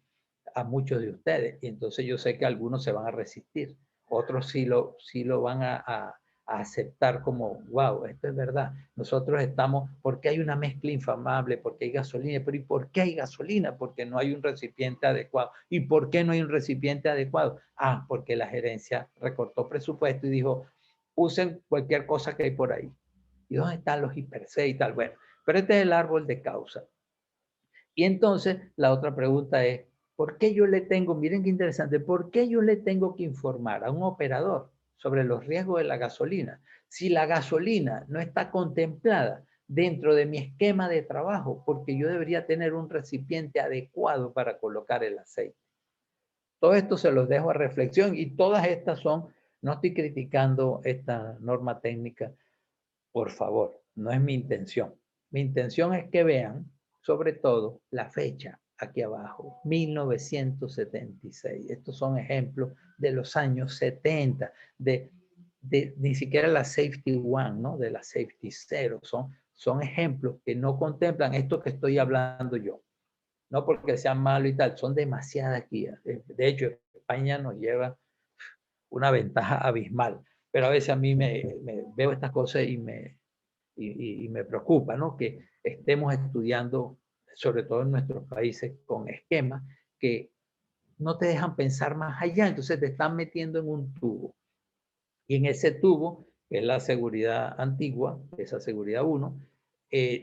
Speaker 4: a muchos de ustedes. Y entonces yo sé que algunos se van a resistir. Otros sí lo van a aceptar como, wow, esto es verdad. Nosotros estamos, porque hay una mezcla inflamable, porque hay gasolina. Pero ¿y por qué hay gasolina? Porque no hay un recipiente adecuado. ¿Y por qué no hay un recipiente adecuado? Ah, porque la gerencia recortó presupuesto y dijo, usen cualquier cosa que hay por ahí. ¿Y dónde están los hiper C y tal? Bueno, pero este es el árbol de causa. Y entonces la otra pregunta es, ¿por qué yo le tengo, miren qué interesante, ¿por qué yo le tengo que informar a un operador sobre los riesgos de la gasolina? Si la gasolina no está contemplada dentro de mi esquema de trabajo, porque yo debería tener un recipiente adecuado para colocar el aceite. Todo esto se los dejo a reflexión y todas estas son, no estoy criticando esta norma técnica, por favor, no es mi intención. Mi intención es que vean, sobre todo, la fecha aquí abajo, 1976. Estos son ejemplos de los años 70, ni siquiera la Safety One, ¿no? De la Safety Zero. Son ejemplos que no contemplan esto que estoy hablando yo. No porque sean malos y tal, son demasiadas guías. De hecho, España nos lleva una ventaja abismal. Pero a veces a mí me veo estas cosas y me preocupa, ¿no? Que estemos estudiando, sobre todo en nuestros países, con esquemas que no te dejan pensar más allá, entonces te están metiendo en un tubo. Y en ese tubo, que es la seguridad antigua, esa seguridad 1,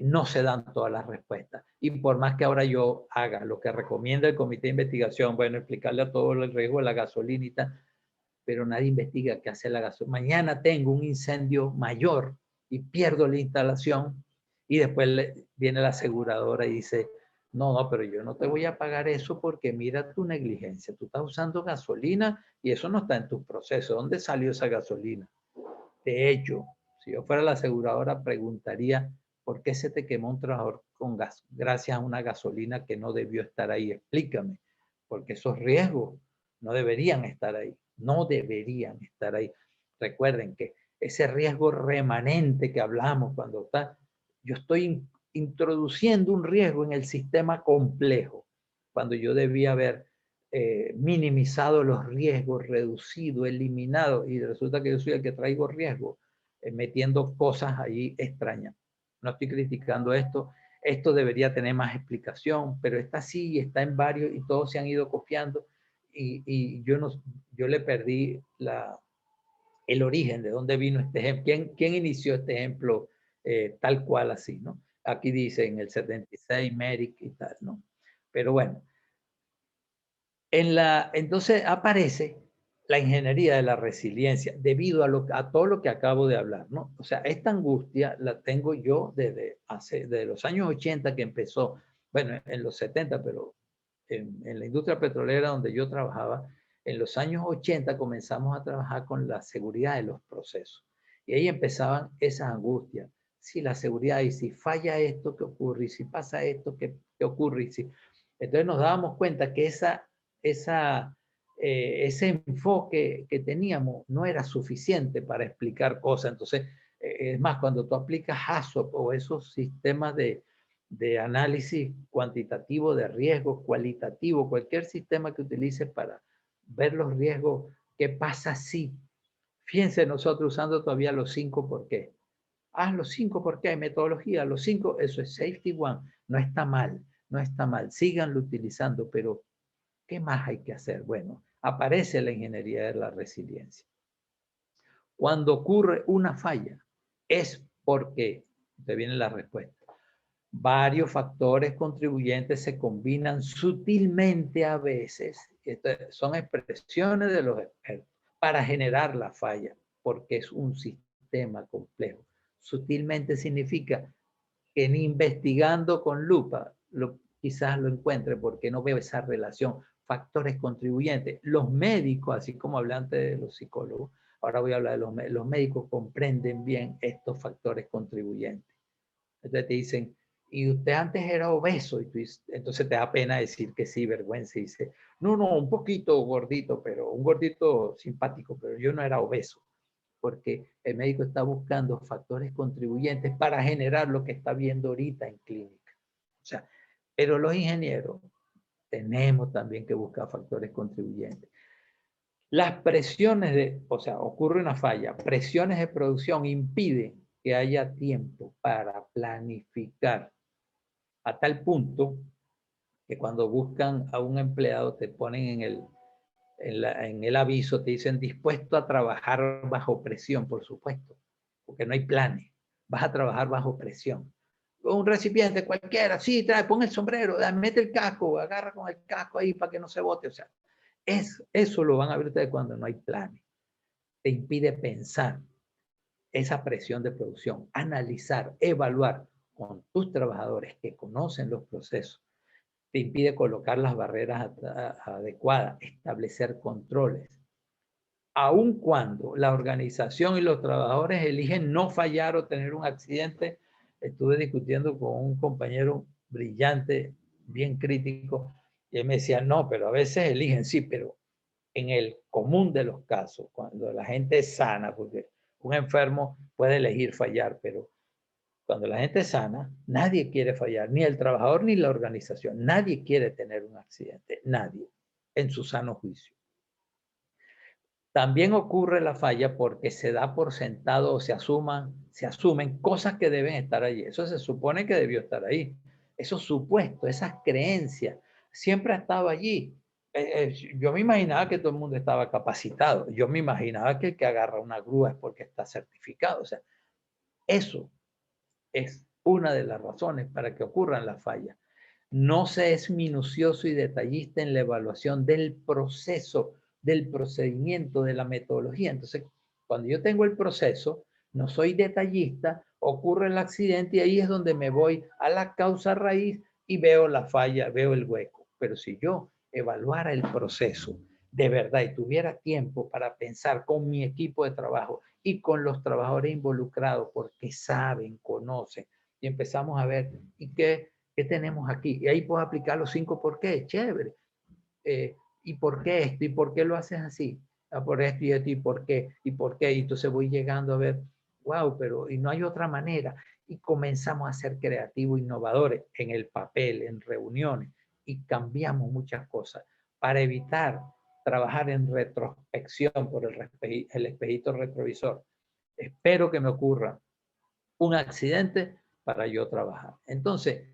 Speaker 4: no se dan todas las respuestas. Y por más que ahora yo haga lo que recomienda el comité de investigación, bueno, explicarle a todos el riesgo de la gasolina y tal, pero nadie investiga qué hace la gasolina. Mañana tengo un incendio mayor y pierdo la instalación y después viene la aseguradora y dice, no, pero yo no te voy a pagar eso porque mira tu negligencia. Tú estás usando gasolina y eso no está en tus procesos. ¿Dónde salió esa gasolina? De hecho, si yo fuera la aseguradora, preguntaría, ¿por qué se te quemó un trabajador con gas gracias a una gasolina que no debió estar ahí? Explícame, porque esos riesgos no deberían estar ahí, no deberían estar ahí. Recuerden que ese riesgo remanente que hablamos cuando está, yo estoy introduciendo un riesgo en el sistema complejo, cuando yo debía haber minimizado los riesgos, reducido, eliminado, y resulta que yo soy el que traigo riesgo, metiendo cosas ahí extrañas. No estoy criticando esto, esto debería tener más explicación, pero está así, está en varios y todos se han ido copiando y yo le perdí el origen de dónde vino este ejemplo, quién inició este ejemplo tal cual así, ¿no? Aquí dice en el 76 Merrick y tal, ¿no? Pero bueno, entonces aparece la ingeniería de la resiliencia debido a todo lo que acabo de hablar, ¿no? O sea, esta angustia la tengo yo desde los años 80 que empezó, bueno, en los 70, pero en la industria petrolera donde yo trabajaba, en los años 80 comenzamos a trabajar con la seguridad de los procesos. Y ahí empezaban esas angustias. Si la seguridad, y si falla esto, ¿qué ocurre? Y si pasa esto, ¿qué ocurre? Y si... Entonces nos dábamos cuenta que ese enfoque que teníamos no era suficiente para explicar cosas. Entonces, es más, cuando tú aplicas HACCP o esos sistemas de análisis cuantitativo de riesgos, cualitativo, cualquier sistema que utilices para ver los riesgos, ¿qué pasa si? Fíjense nosotros usando todavía los 5 por qué. Los 5 por qué, hay metodología, los 5, eso es safety one, no está mal, no está mal, síganlo utilizando, pero ¿qué más hay que hacer? Bueno, aparece la ingeniería de la resiliencia. Cuando ocurre una falla, es porque, te viene la respuesta, varios factores contribuyentes se combinan sutilmente a veces, son expresiones de los expertos, para generar la falla, porque es un sistema complejo. Sutilmente significa que ni investigando con lupa quizás lo encuentre porque no veo esa relación. Factores contribuyentes. Los médicos, así como hablé antes de los psicólogos, ahora voy a hablar de los médicos comprenden bien estos factores contribuyentes. Entonces te dicen, y usted antes era obeso, y entonces te da pena decir que sí, vergüenza, y dice, no, un poquito gordito, pero un gordito simpático, pero yo no era obeso, porque el médico está buscando factores contribuyentes para generar lo que está viendo ahorita en clínica. O sea, pero los ingenieros tenemos también que buscar factores contribuyentes. Las presiones o sea, ocurre una falla, presiones de producción impiden que haya tiempo para planificar a tal punto que cuando buscan a un empleado te ponen en el aviso, te dicen dispuesto a trabajar bajo presión, por supuesto, porque no hay planes, vas a trabajar bajo presión. Un recipiente cualquiera, sí, pon el sombrero, mete el casco, agarra con el casco ahí para que no se bote, o sea, eso lo van a ver ustedes cuando no hay planes. Te impide pensar esa presión de producción, analizar, evaluar con tus trabajadores que conocen los procesos. Te impide colocar las barreras adecuadas, establecer controles. Aun cuando la organización y los trabajadores eligen no fallar o tener un accidente, estuve discutiendo con un compañero brillante, bien crítico, y él me decía, no, pero a veces eligen, sí, pero en el común de los casos, cuando la gente es sana, porque un enfermo puede elegir fallar, pero cuando la gente es sana, nadie quiere fallar, ni el trabajador ni la organización. Nadie quiere tener un accidente, nadie, en su sano juicio. También ocurre la falla porque se da por sentado o se asumen cosas que deben estar allí. Eso se supone que debió estar ahí. Esos supuestos, esas creencias, siempre ha estado allí. Yo me imaginaba que todo el mundo estaba capacitado. Yo me imaginaba que el que agarra una grúa es porque está certificado. O sea, eso es una de las razones para que ocurran las fallas. No se es minucioso y detallista en la evaluación del proceso, del procedimiento, de la metodología. Entonces, cuando yo tengo el proceso, no soy detallista, ocurre el accidente y ahí es donde me voy a la causa raíz y veo la falla, veo el hueco. Pero si yo evaluara el proceso de verdad y tuviera tiempo para pensar con mi equipo de trabajo y con los trabajadores involucrados porque saben, conocen, y empezamos a ver, ¿y qué tenemos aquí? Y ahí puedo aplicar los 5 por qué, chévere. ¿Y por qué esto? ¿Y por qué lo haces así? Ah, por esto y esto, ¿y por qué? ¿Y por qué? Y entonces voy llegando a ver, wow, pero y no hay otra manera. Y comenzamos a ser creativos, innovadores en el papel, en reuniones, y cambiamos muchas cosas para evitar trabajar en retrospección por el espejito retrovisor. Espero que me ocurra un accidente para yo trabajar. Entonces,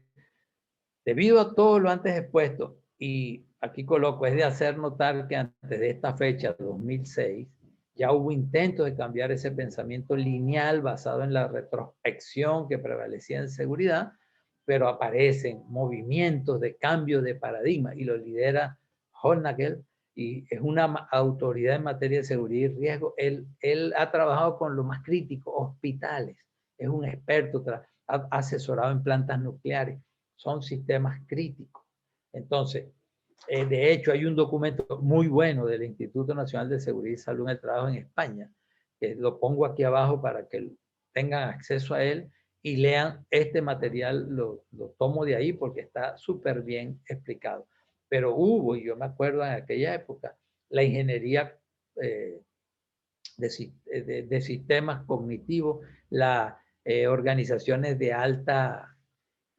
Speaker 4: debido a todo lo antes expuesto, y aquí coloco, es de hacer notar que antes de esta fecha, 2006, ya hubo intentos de cambiar ese pensamiento lineal basado en la retrospección que prevalecía en seguridad, pero aparecen movimientos de cambio de paradigma y lo lidera Hornagel, y es una autoridad en materia de seguridad y riesgo. Él ha trabajado con lo más crítico, hospitales, es un experto, ha asesorado en plantas nucleares, son sistemas críticos. Entonces, de hecho, hay un documento muy bueno del Instituto Nacional de Seguridad y Salud en el Trabajo en España, que lo pongo aquí abajo para que tengan acceso a él y lean este material, lo tomo de ahí porque está súper bien explicado. Pero hubo, y yo me acuerdo en aquella época, la ingeniería de sistemas cognitivos, las organizaciones de alta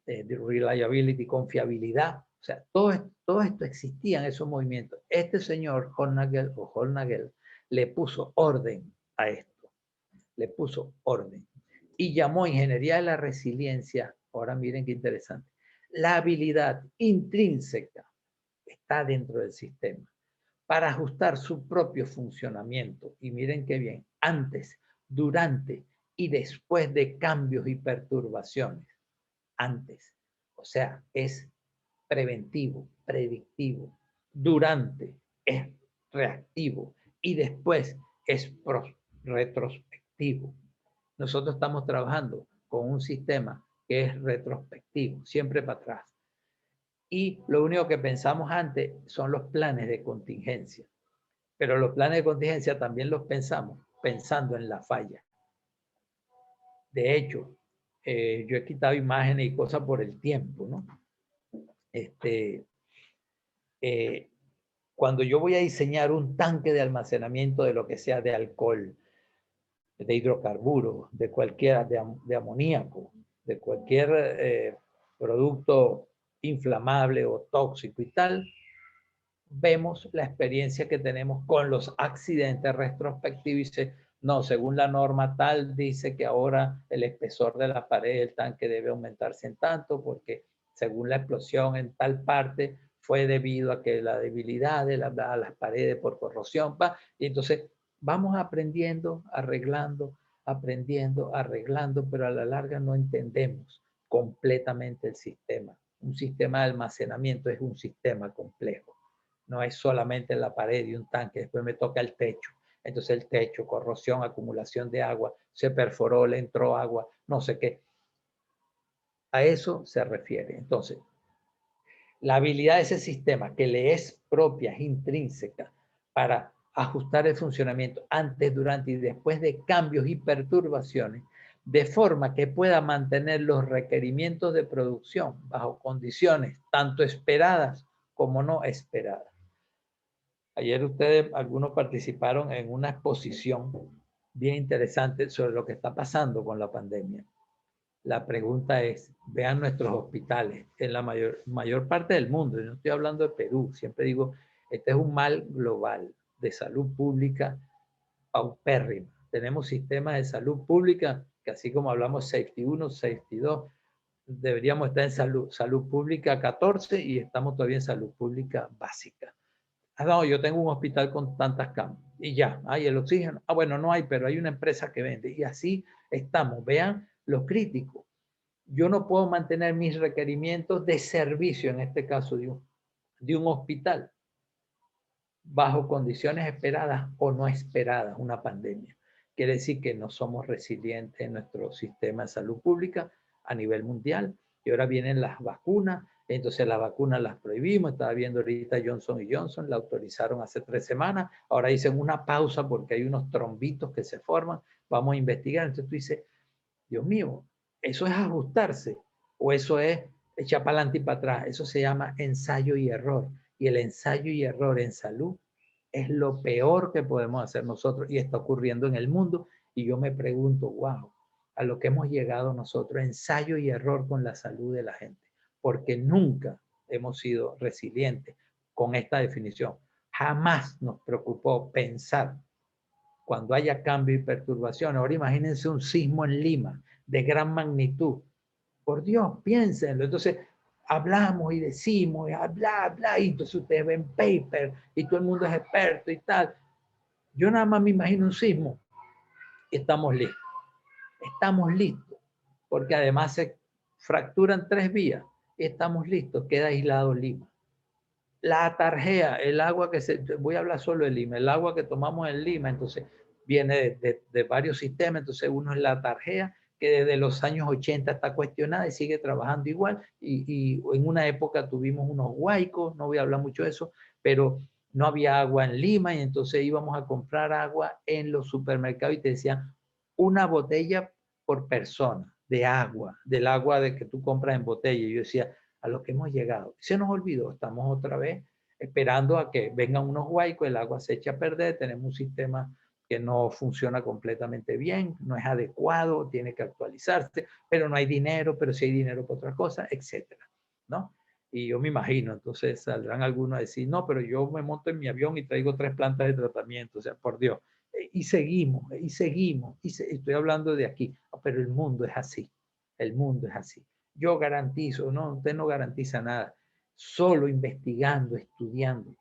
Speaker 4: de reliability, confiabilidad. O sea, todo esto existía en esos movimientos. Este señor Hornagel le puso orden a esto. Le puso orden. Y llamó ingeniería de la resiliencia. Ahora miren qué interesante. La habilidad intrínseca está dentro del sistema para ajustar su propio funcionamiento. Y miren qué bien, antes, durante y después de cambios y perturbaciones. Antes. O sea, es preventivo, predictivo. Durante es reactivo y después es retrospectivo. Nosotros estamos trabajando con un sistema que es retrospectivo, siempre para atrás. Y lo único que pensamos antes son los planes de contingencia. Pero los planes de contingencia también los pensamos pensando en la falla. De hecho, yo he quitado imágenes y cosas por el tiempo, ¿no? Cuando yo voy a diseñar un tanque de almacenamiento de lo que sea, de alcohol, de hidrocarburos, de cualquiera, de amoníaco, de cualquier producto inflamable o tóxico y tal, vemos la experiencia que tenemos con los accidentes retrospectivos y dice, no, según la norma tal, dice que ahora el espesor de la pared del tanque debe aumentarse en tanto porque según la explosión en tal parte fue debido a que la debilidad de las paredes por corrosión, y entonces vamos aprendiendo, arreglando, aprendiendo, arreglando, pero a la larga no entendemos completamente el sistema. Un sistema de almacenamiento es un sistema complejo. No es solamente la pared y un tanque, después me toca el techo. Entonces el techo, corrosión, acumulación de agua, se perforó, le entró agua, no sé qué. A eso se refiere. Entonces, la habilidad de ese sistema que le es propia, es intrínseca, para ajustar el funcionamiento antes, durante y después de cambios y perturbaciones, de forma que pueda mantener los requerimientos de producción bajo condiciones tanto esperadas como no esperadas. Ayer ustedes, algunos participaron en una exposición bien interesante sobre lo que está pasando con la pandemia. La pregunta es, vean nuestros hospitales en la mayor parte del mundo, yo no estoy hablando de Perú, siempre digo, este es un mal global de salud pública paupérrima. Tenemos sistemas de salud pública que así como hablamos Safety 1, Safety 2, deberíamos estar en salud pública 14 y estamos todavía en salud pública básica. Ah, no, yo tengo un hospital con tantas camas y ya, hay el oxígeno. Ah, bueno, no hay, pero hay una empresa que vende y así estamos. Vean lo crítico. Yo no puedo mantener mis requerimientos de servicio, en este caso de un hospital, bajo condiciones esperadas o no esperadas, una pandemia. Quiere decir que no somos resilientes en nuestro sistema de salud pública a nivel mundial. Y ahora vienen las vacunas, entonces las vacunas las prohibimos. Estaba viendo ahorita Johnson & Johnson, la autorizaron hace 3 semanas. Ahora dicen una pausa porque hay unos trombitos que se forman. Vamos a investigar. Entonces tú dices, Dios mío, ¿eso es ajustarse o eso es echar para adelante y para atrás? Eso se llama ensayo y error. Y el ensayo y error en salud es lo peor que podemos hacer nosotros y está ocurriendo en el mundo. Y yo me pregunto, wow, a lo que hemos llegado nosotros, ensayo y error con la salud de la gente, porque nunca hemos sido resilientes con esta definición. Jamás nos preocupó pensar cuando haya cambio y perturbación. Ahora imagínense un sismo en Lima de gran magnitud. Por Dios, piénsenlo. Entonces, hablamos y decimos, y bla, y entonces ustedes ven paper y todo el mundo es experto y tal. Yo nada más me imagino un sismo y estamos listos. Estamos listos, porque además se fracturan 3 vías y estamos listos, queda aislado Lima. La tarjea, el agua voy a hablar solo de Lima, el agua que tomamos en Lima, entonces viene de varios sistemas, entonces uno es la tarjea, que desde los años 80 está cuestionada y sigue trabajando igual, y en una época tuvimos unos huaicos, no voy a hablar mucho de eso, pero no había agua en Lima, y entonces íbamos a comprar agua en los supermercados y te decían una botella por persona de agua, del agua de que tú compras en botella, y yo decía, a lo que hemos llegado. Se nos olvidó, estamos otra vez esperando a que vengan unos huaicos, el agua se echa a perder, tenemos un sistema que no funciona completamente bien, no es adecuado, tiene que actualizarse, pero no hay dinero, pero sí hay dinero para otra cosa, etcétera, ¿no? Y yo me imagino, entonces saldrán algunos a decir, no, pero yo me monto en mi avión y traigo 3 plantas de tratamiento, o sea, por Dios. Y seguimos, estoy hablando de aquí, pero el mundo es así, el mundo es así. Yo garantizo, no, usted no garantiza nada, solo investigando, estudiando.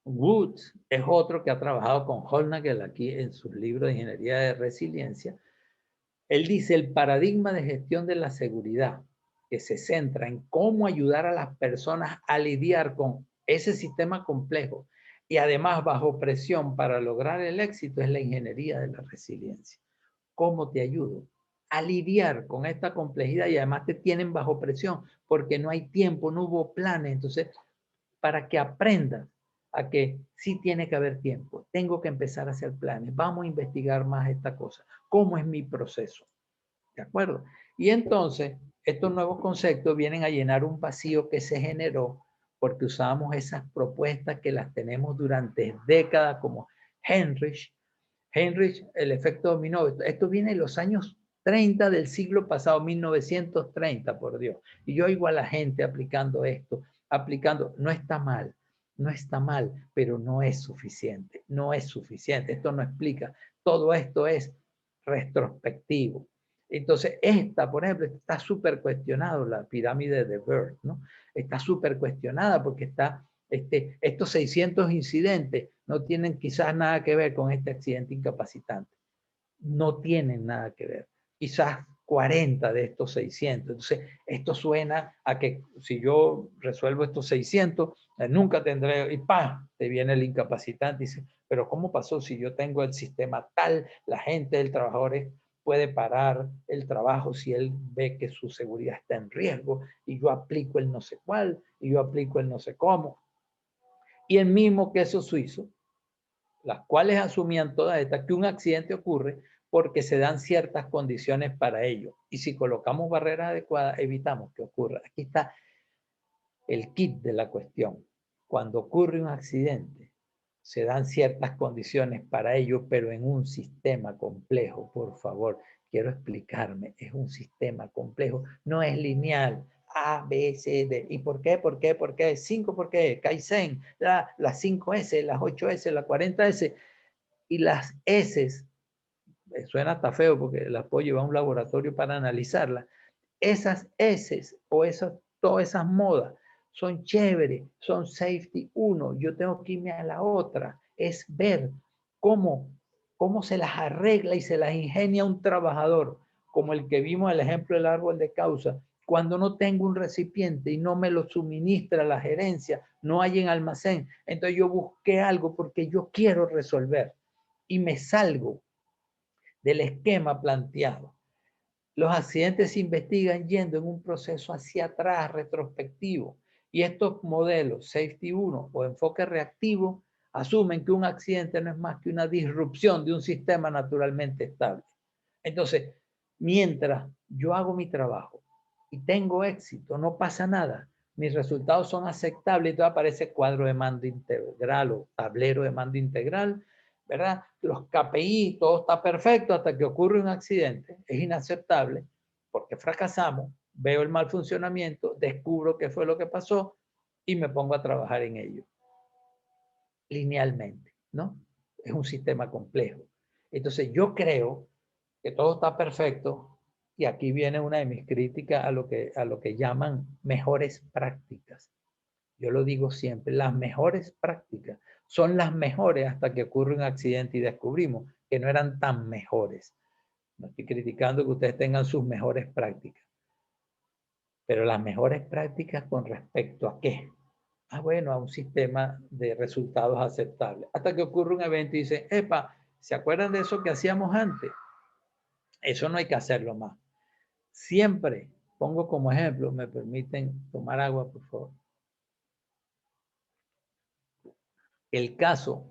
Speaker 4: Woods es otro que ha trabajado con Hollnagel aquí en sus libros de ingeniería de resiliencia. Él dice, el paradigma de gestión de la seguridad, que se centra en cómo ayudar a las personas a lidiar con ese sistema complejo y además bajo presión para lograr el éxito, es la ingeniería de la resiliencia. ¿Cómo te ayudo a lidiar con esta complejidad? Y además te tienen bajo presión porque no hay tiempo, no hubo planes. Entonces, para que aprendas a que sí tiene que haber tiempo, tengo que empezar a hacer planes, vamos a investigar más esta cosa, ¿cómo es mi proceso? ¿De acuerdo? Y entonces, estos nuevos conceptos vienen a llenar un vacío que se generó porque usamos esas propuestas que las tenemos durante décadas, como Heinrich, el efecto dominó. Esto viene de los años 30 del siglo pasado, 1930, por Dios. Y yo oigo a la gente aplicando esto, no está mal, no está mal, pero no es suficiente, no es suficiente. Esto no explica, todo esto es retrospectivo. Entonces, por ejemplo, está súper cuestionado, la pirámide de Bird, ¿no? Está súper cuestionada porque estos 600 incidentes no tienen quizás nada que ver con este accidente incapacitante. No tienen nada que ver. Quizás 40 de estos 600. Entonces, esto suena a que si yo resuelvo estos 600, nunca tendré, y ¡pam!, te viene el incapacitante y dice, pero ¿cómo pasó si yo tengo el sistema tal, la gente, el trabajador puede parar el trabajo si él ve que su seguridad está en riesgo y yo aplico el no sé cuál y yo aplico el no sé cómo? Y el mismo queso suizo, las cuales asumían todas estas, que un accidente ocurre porque se dan ciertas condiciones para ello. Y si colocamos barreras adecuadas, evitamos que ocurra. Aquí está el kit de la cuestión. Cuando ocurre un accidente, se dan ciertas condiciones para ello, pero en un sistema complejo, por favor, quiero explicarme, es un sistema complejo, no es lineal. A, B, C, D. ¿Y por qué? ¿Por qué? ¿Por qué? 5, ¿por qué? Kaizen, las 5S, las 8S, las 40S. Y las S, suena hasta feo porque las puedo llevar a un laboratorio para analizarlas. Esas S o todas esas modas son chéveres, son safety 1. Yo tengo que irme a la otra. Es ver cómo se las arregla y se las ingenia un trabajador, como el que vimos el ejemplo del árbol de causa. Cuando no tengo un recipiente y no me lo suministra la gerencia, no hay en almacén, entonces yo busqué algo porque yo quiero resolver y me salgo del esquema planteado. Los accidentes se investigan yendo en un proceso hacia atrás, retrospectivo, y estos modelos, Safety 1 o enfoque reactivo, asumen que un accidente no es más que una disrupción de un sistema naturalmente estable. Entonces, mientras yo hago mi trabajo y tengo éxito, no pasa nada, mis resultados son aceptables, entonces aparece cuadro de mando integral o tablero de mando integral, ¿verdad? Los KPI, todo está perfecto hasta que ocurre un accidente, es inaceptable porque fracasamos, veo el mal funcionamiento, descubro qué fue lo que pasó y me pongo a trabajar en ello. Linealmente, ¿no? Es un sistema complejo. Entonces yo creo que todo está perfecto y aquí viene una de mis críticas a lo que llaman mejores prácticas. Yo lo digo siempre, las mejores prácticas son las mejores hasta que ocurre un accidente y descubrimos que no eran tan mejores. No estoy criticando que ustedes tengan sus mejores prácticas, pero las mejores prácticas con respecto a ¿qué? Ah, bueno, a un sistema de resultados aceptables. Hasta que ocurre un evento y dice, epa, ¿se acuerdan de eso que hacíamos antes? Eso no hay que hacerlo más. Siempre pongo como ejemplo, me permiten tomar agua, por favor. El caso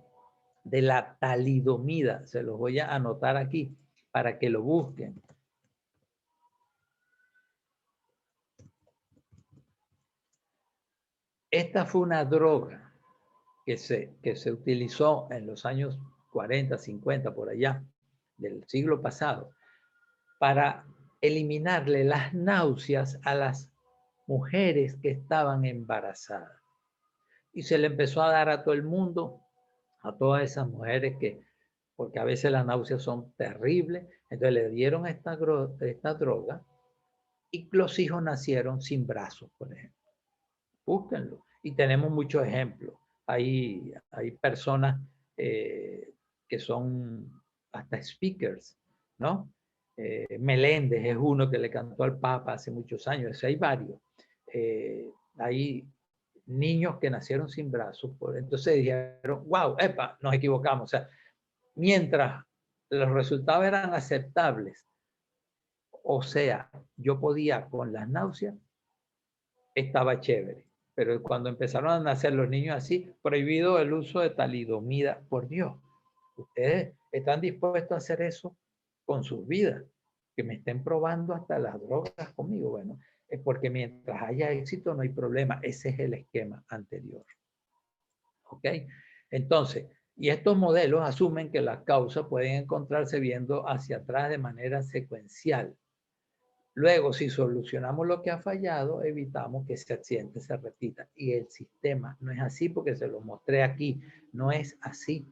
Speaker 4: de la talidomida, se los voy a anotar aquí para que lo busquen. Esta fue una droga que se utilizó en los años 40, 50, por allá, del siglo pasado, para eliminarle las náuseas a las mujeres que estaban embarazadas. Y se le empezó a dar a todo el mundo, a todas esas mujeres porque a veces las náuseas son terribles, entonces le dieron esta droga y los hijos nacieron sin brazos, por ejemplo. Búsquenlo. Y tenemos muchos ejemplos. Hay personas que son hasta speakers, ¿no? Meléndez es uno que le cantó al Papa hace muchos años. Hay varios. Hay niños que nacieron sin brazos. Entonces dijeron, wow, epa, nos equivocamos. O sea, mientras los resultados eran aceptables, o sea, yo podía con las náuseas, estaba chévere. Pero cuando empezaron a nacer los niños así, prohibido el uso de talidomida. Por Dios, ustedes están dispuestos a hacer eso con sus vidas, que me estén probando hasta las drogas conmigo. Bueno, es porque mientras haya éxito no hay problema. Ese es el esquema anterior. ¿Ok? Entonces, y estos modelos asumen que las causas pueden encontrarse viendo hacia atrás de manera secuencial. Luego, si solucionamos lo que ha fallado, evitamos que ese accidente se repita. Y el sistema no es así porque se lo mostré aquí. No es así.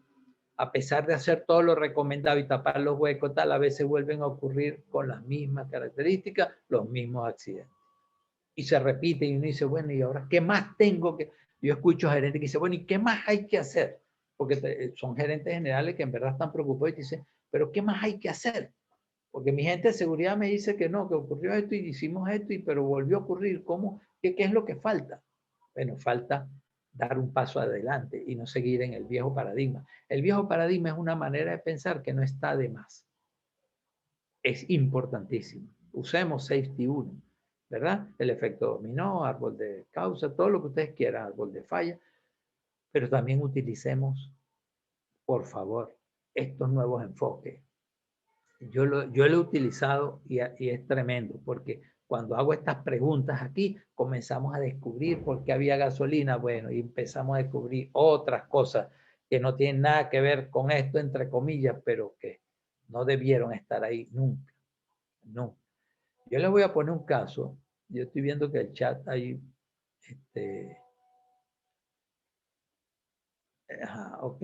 Speaker 4: A pesar de hacer todo lo recomendado y tapar los huecos, tal, a veces vuelven a ocurrir con las mismas características, los mismos accidentes. Y se repite y uno dice, bueno, ¿y ahora qué más tengo que...? Yo escucho gerentes que dicen, bueno, ¿y qué más hay que hacer? Porque son gerentes generales que en verdad están preocupados y dicen, pero ¿qué más hay que hacer? Porque mi gente de seguridad me dice que no, que ocurrió esto y hicimos esto, pero volvió a ocurrir. ¿Cómo? ¿Qué es lo que falta? Bueno, falta dar un paso adelante y no seguir en el viejo paradigma. El viejo paradigma es una manera de pensar que no está de más. Es importantísimo. Usemos Safety 1, ¿verdad? El efecto dominó, árbol de causa, todo lo que ustedes quieran, árbol de falla, pero también utilicemos, por favor, estos nuevos enfoques. Yo lo he utilizado y es tremendo, porque cuando hago estas preguntas aquí, comenzamos a descubrir por qué había gasolina, bueno, y empezamos a descubrir otras cosas que no tienen nada que ver con esto, entre comillas, pero que no debieron estar ahí nunca, no. Yo les voy a poner un caso, yo estoy viendo que el chat ahí, ok.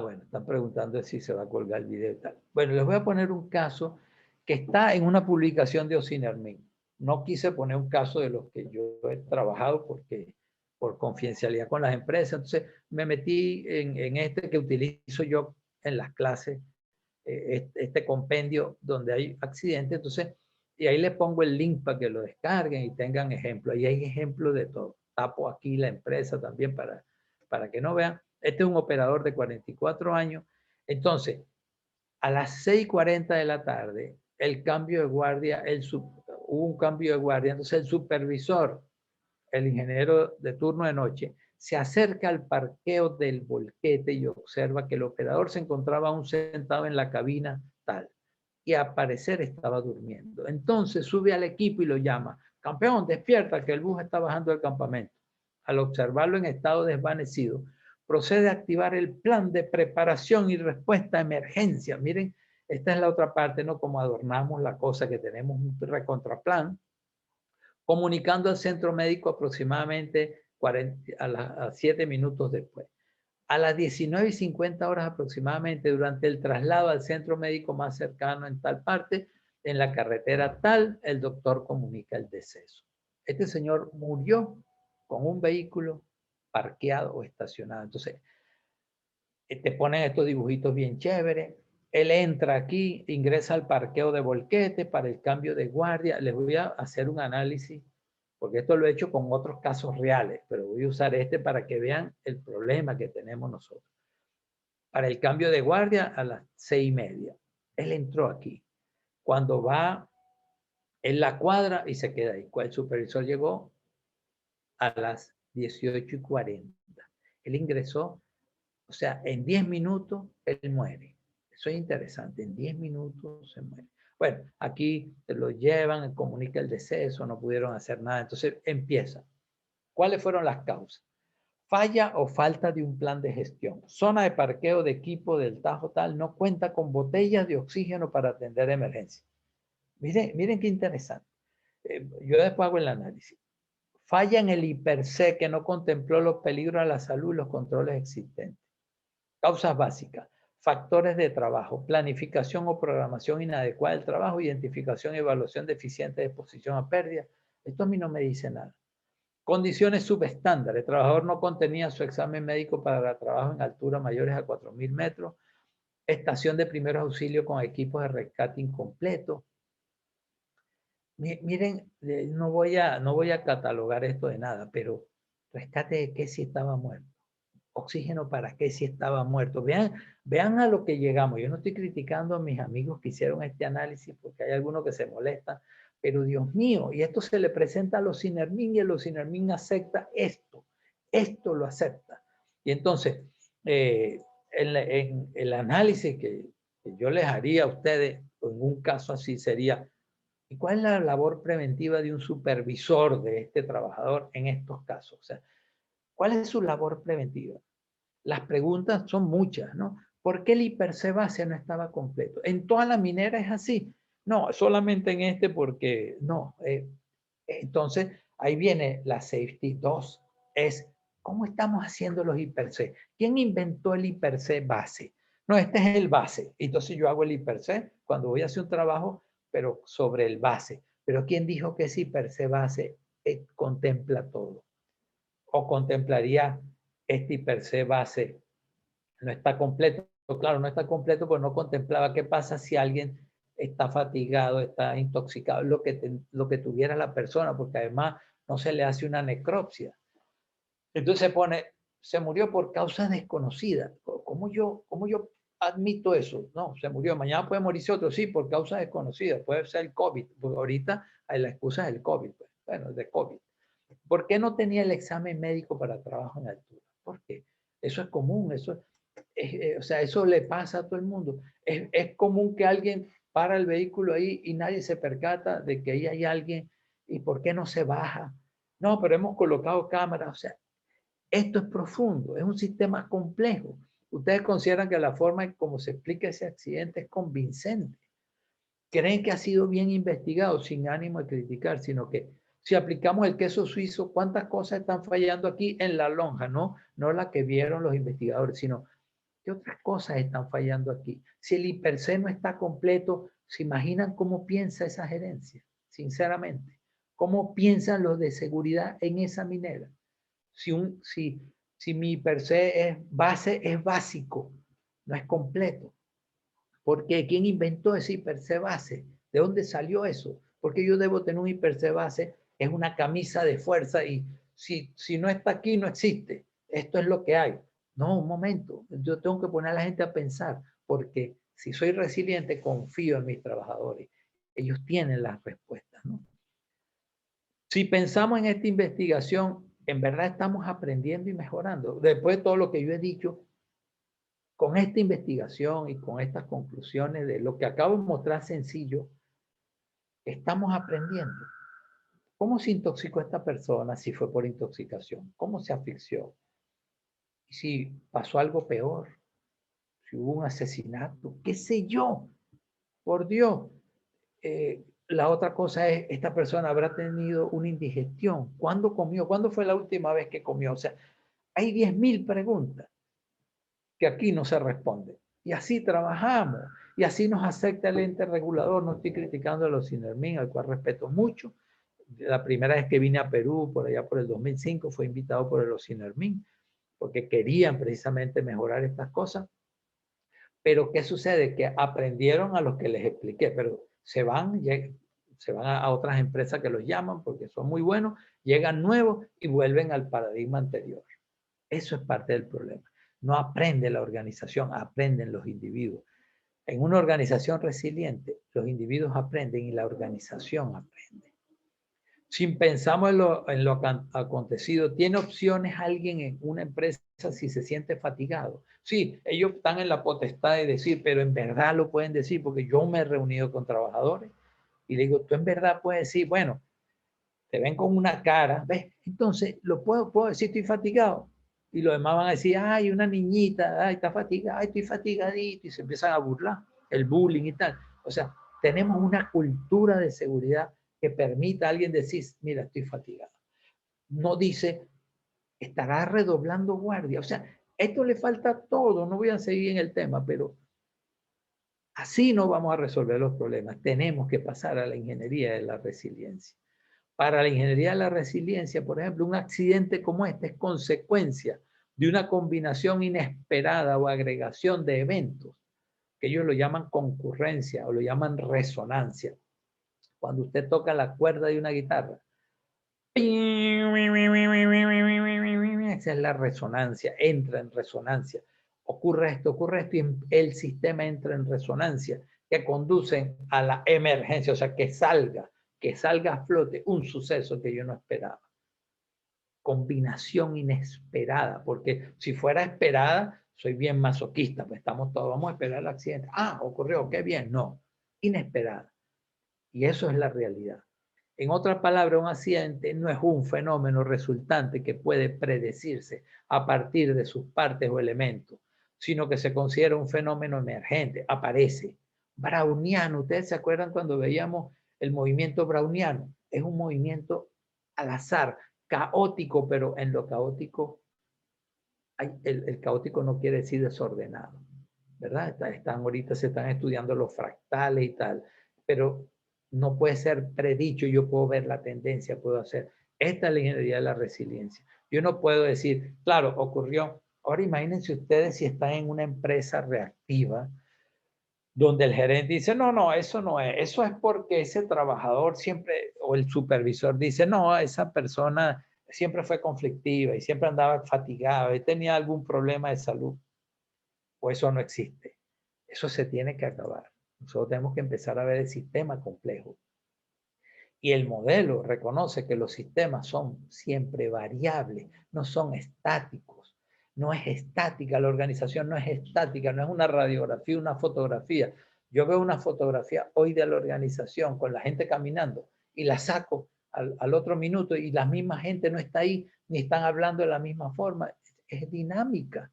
Speaker 4: Bueno, están preguntando si se va a colgar el video y tal. Bueno, les voy a poner un caso que está en una publicación de Osinermin. No quise poner un caso de los que yo he trabajado porque por confidencialidad con las empresas. Entonces me metí en este que utilizo yo en las clases, este compendio donde hay accidentes. Entonces, y ahí les pongo el link para que lo descarguen y tengan ejemplos. Ahí hay ejemplos de todo. Tapo aquí la empresa también para que no vean. Este es un operador de 44 años. Entonces, a las 6:40 de la tarde, el cambio de guardia, hubo un cambio de guardia. Entonces, el supervisor, el ingeniero de turno de noche, se acerca al parqueo del volquete y observa que el operador se encontraba aún sentado en la cabina tal. Y al parecer estaba durmiendo. Entonces, sube al equipo y lo llama. campeón, despierta, que el bus está bajando del campamento. Al observarlo en estado desvanecido, procede a activar el plan de preparación y respuesta a emergencia. Miren, esta es la otra parte, ¿no? Como adornamos la cosa, que tenemos un recontraplan, comunicando al centro médico aproximadamente a 7 minutos después. A las 19:50 aproximadamente, durante el traslado al centro médico más cercano en tal parte, en la carretera tal, el doctor comunica el deceso. Este señor murió con un vehículo parqueado o estacionado. Entonces, te ponen estos dibujitos bien chéveres. Él entra aquí, ingresa al parqueo de Volquete para el cambio de guardia. Les voy a hacer un análisis, porque esto lo he hecho con otros casos reales, pero voy a usar este para que vean el problema que tenemos nosotros. Para el cambio de guardia a las 6:30. Él entró aquí. Cuando va en la cuadra y se queda ahí. El supervisor llegó a las 18:40. Él ingresó, o sea, en 10 minutos él muere. Eso es interesante, en 10 minutos se muere. Bueno, aquí te lo llevan, comunica el deceso, no pudieron hacer nada. Entonces empieza. ¿Cuáles fueron las causas? Falla o falta de un plan de gestión. Zona de parqueo de equipo del Tajo tal no cuenta con botellas de oxígeno para atender emergencia. Miren qué interesante. Yo después hago el análisis. Falla en el IPERC, que no contempló los peligros a la salud y los controles existentes. Causas básicas. Factores de trabajo. Planificación o programación inadecuada del trabajo. Identificación y evaluación deficiente de exposición a pérdidas. Esto a mí no me dice nada. Condiciones subestándares. El trabajador no contenía su examen médico para trabajo en altura mayores a 4.000 metros. Estación de primeros auxilios con equipos de rescate incompleto. Miren, no voy a catalogar esto de nada, pero rescate de qué si estaba muerto. Oxígeno para qué si estaba muerto. Vean a lo que llegamos. Yo no estoy criticando a mis amigos que hicieron este análisis porque hay algunos que se molestan, pero Dios mío, y esto se le presenta a los Sinermin y los Sinermin acepta esto lo acepta. Y entonces, en el análisis que yo les haría a ustedes en un caso así sería: ¿y cuál es la labor preventiva de un supervisor de este trabajador en estos casos? O sea, ¿cuál es su labor preventiva? Las preguntas son muchas, ¿no? ¿Por qué el IPERC base no estaba completo? En todas las mineras es así. No, solamente en este porque no. Entonces, ahí viene la Safety 2. Es, ¿cómo estamos haciendo los IPERC? ¿Quién inventó el IPERC base? No, este es el base. Entonces yo hago el IPERC cuando voy a hacer un trabajo, pero sobre el base. Pero ¿quién dijo que ese IPERC base contempla todo? ¿O contemplaría este IPERC base? No está completo. Claro, no está completo porque no contemplaba qué pasa si alguien está fatigado, está intoxicado, lo que tuviera la persona, porque además no se le hace una necropsia. Entonces se murió por causas desconocidas. ¿Cómo yo admito eso? No, se murió. Mañana puede morirse otro, sí, por causas desconocidas. Puede ser el COVID, porque ahorita hay la excusa del COVID. Pues. Bueno, de COVID. ¿Por qué no tenía el examen médico para trabajo en altura? ¿Por qué? Eso es común, o sea, eso le pasa a todo el mundo. Es común que alguien para el vehículo ahí y nadie se percata de que ahí hay alguien y por qué no se baja. No, pero hemos colocado cámaras. O sea, esto es profundo, es un sistema complejo. Ustedes consideran que la forma en cómo se explica ese accidente es convincente. Creen que ha sido bien investigado sin ánimo de criticar, sino que si aplicamos el queso suizo, ¿cuántas cosas están fallando aquí en la lonja? No la que vieron los investigadores, sino ¿qué otras cosas están fallando aquí? Si el IPERC no está completo, ¿se imaginan cómo piensa esa gerencia? Sinceramente, ¿cómo piensan los de seguridad en esa minera? Si mi IPERC es base, es básico, no es completo. ¿Por qué? ¿Quién inventó ese IPERC base? ¿De dónde salió eso? Porque yo debo tener un IPERC base, es una camisa de fuerza y si no está aquí, no existe. Esto es lo que hay. No, un momento. Yo tengo que poner a la gente a pensar, porque si soy resiliente, confío en mis trabajadores. Ellos tienen las respuestas, ¿no? Si pensamos en esta investigación, en verdad estamos aprendiendo y mejorando. Después de todo lo que yo he dicho, con esta investigación y con estas conclusiones de lo que acabo de mostrar sencillo, estamos aprendiendo. ¿Cómo se intoxicó esta persona si fue por intoxicación? ¿Cómo se asfixió? ¿Y si pasó algo peor? ¿Si hubo un asesinato? ¿Qué sé yo? Por Dios. La otra cosa es, esta persona habrá tenido una indigestión. ¿Cuándo comió? ¿Cuándo fue la última vez que comió? O sea, hay 10.000 preguntas que aquí no se responden. Y así trabajamos. Y así nos acepta el ente regulador. No estoy criticando a los Sinermin, al cual respeto mucho. La primera vez que vine a Perú, por allá por el 2005, fue invitado por los Sinermin, porque querían precisamente mejorar estas cosas. Pero ¿qué sucede? Que aprendieron a los que les expliqué, pero se van a otras empresas que los llaman porque son muy buenos, llegan nuevos y vuelven al paradigma anterior. Eso es parte del problema. No aprende la organización, aprenden los individuos. En una organización resiliente, los individuos aprenden y la organización aprende. Si pensamos en lo acontecido, ¿tiene opciones alguien en una empresa si se siente fatigado? Sí, ellos están en la potestad de decir, pero en verdad lo pueden decir, porque yo me he reunido con trabajadores y le digo, tú en verdad puedes decir, bueno, te ven con una cara, ¿ves? Entonces, lo puedo decir, estoy fatigado. Y los demás van a decir, ay, una niñita, ay, está fatigada, ay, estoy fatigadito, y se empiezan a burlar, el bullying y tal. O sea, tenemos una cultura de seguridad que permita a alguien decir, mira, estoy fatigado. No dice, estará redoblando guardia. O sea, esto le falta todo, no voy a seguir en el tema, pero así no vamos a resolver los problemas. Tenemos que pasar a la ingeniería de la resiliencia. Para la ingeniería de la resiliencia, por ejemplo, un accidente como este es consecuencia de una combinación inesperada o agregación de eventos, que ellos lo llaman concurrencia o lo llaman resonancia. Cuando usted toca la cuerda de una guitarra, esa es la resonancia, entra en resonancia. Ocurre esto y el sistema entra en resonancia, que conduce a la emergencia, o sea, que salga a flote un suceso que yo no esperaba. Combinación inesperada, porque si fuera esperada, soy bien masoquista, pues estamos todos, vamos a esperar el accidente. Ah, ocurrió, qué bien. No, inesperada. Y eso es la realidad. En otras palabras, un accidente no es un fenómeno resultante que puede predecirse a partir de sus partes o elementos, sino que se considera un fenómeno emergente, aparece. Browniano, ¿ustedes se acuerdan cuando veíamos el movimiento browniano? Es un movimiento al azar, caótico, pero en lo caótico, el caótico no quiere decir desordenado, ¿verdad? Ahorita se están estudiando los fractales y tal, pero no puede ser predicho, yo puedo ver la tendencia, puedo hacer. Esta es la ingeniería de la resiliencia. Yo no puedo decir, claro, ocurrió. Ahora imagínense ustedes si están en una empresa reactiva, donde el gerente dice, no, eso no es, eso es porque ese trabajador siempre, o el supervisor dice, no, esa persona siempre fue conflictiva y siempre andaba fatigado y tenía algún problema de salud. O eso no existe. Eso se tiene que acabar. Nosotros tenemos que empezar a ver el sistema complejo. Y el modelo reconoce que los sistemas son siempre variables, no son estáticos. No es estática, la organización no es estática, no es una radiografía, una fotografía. Yo veo una fotografía hoy de la organización con la gente caminando y la saco al otro minuto y la misma gente no está ahí, ni están hablando de la misma forma. Es dinámica,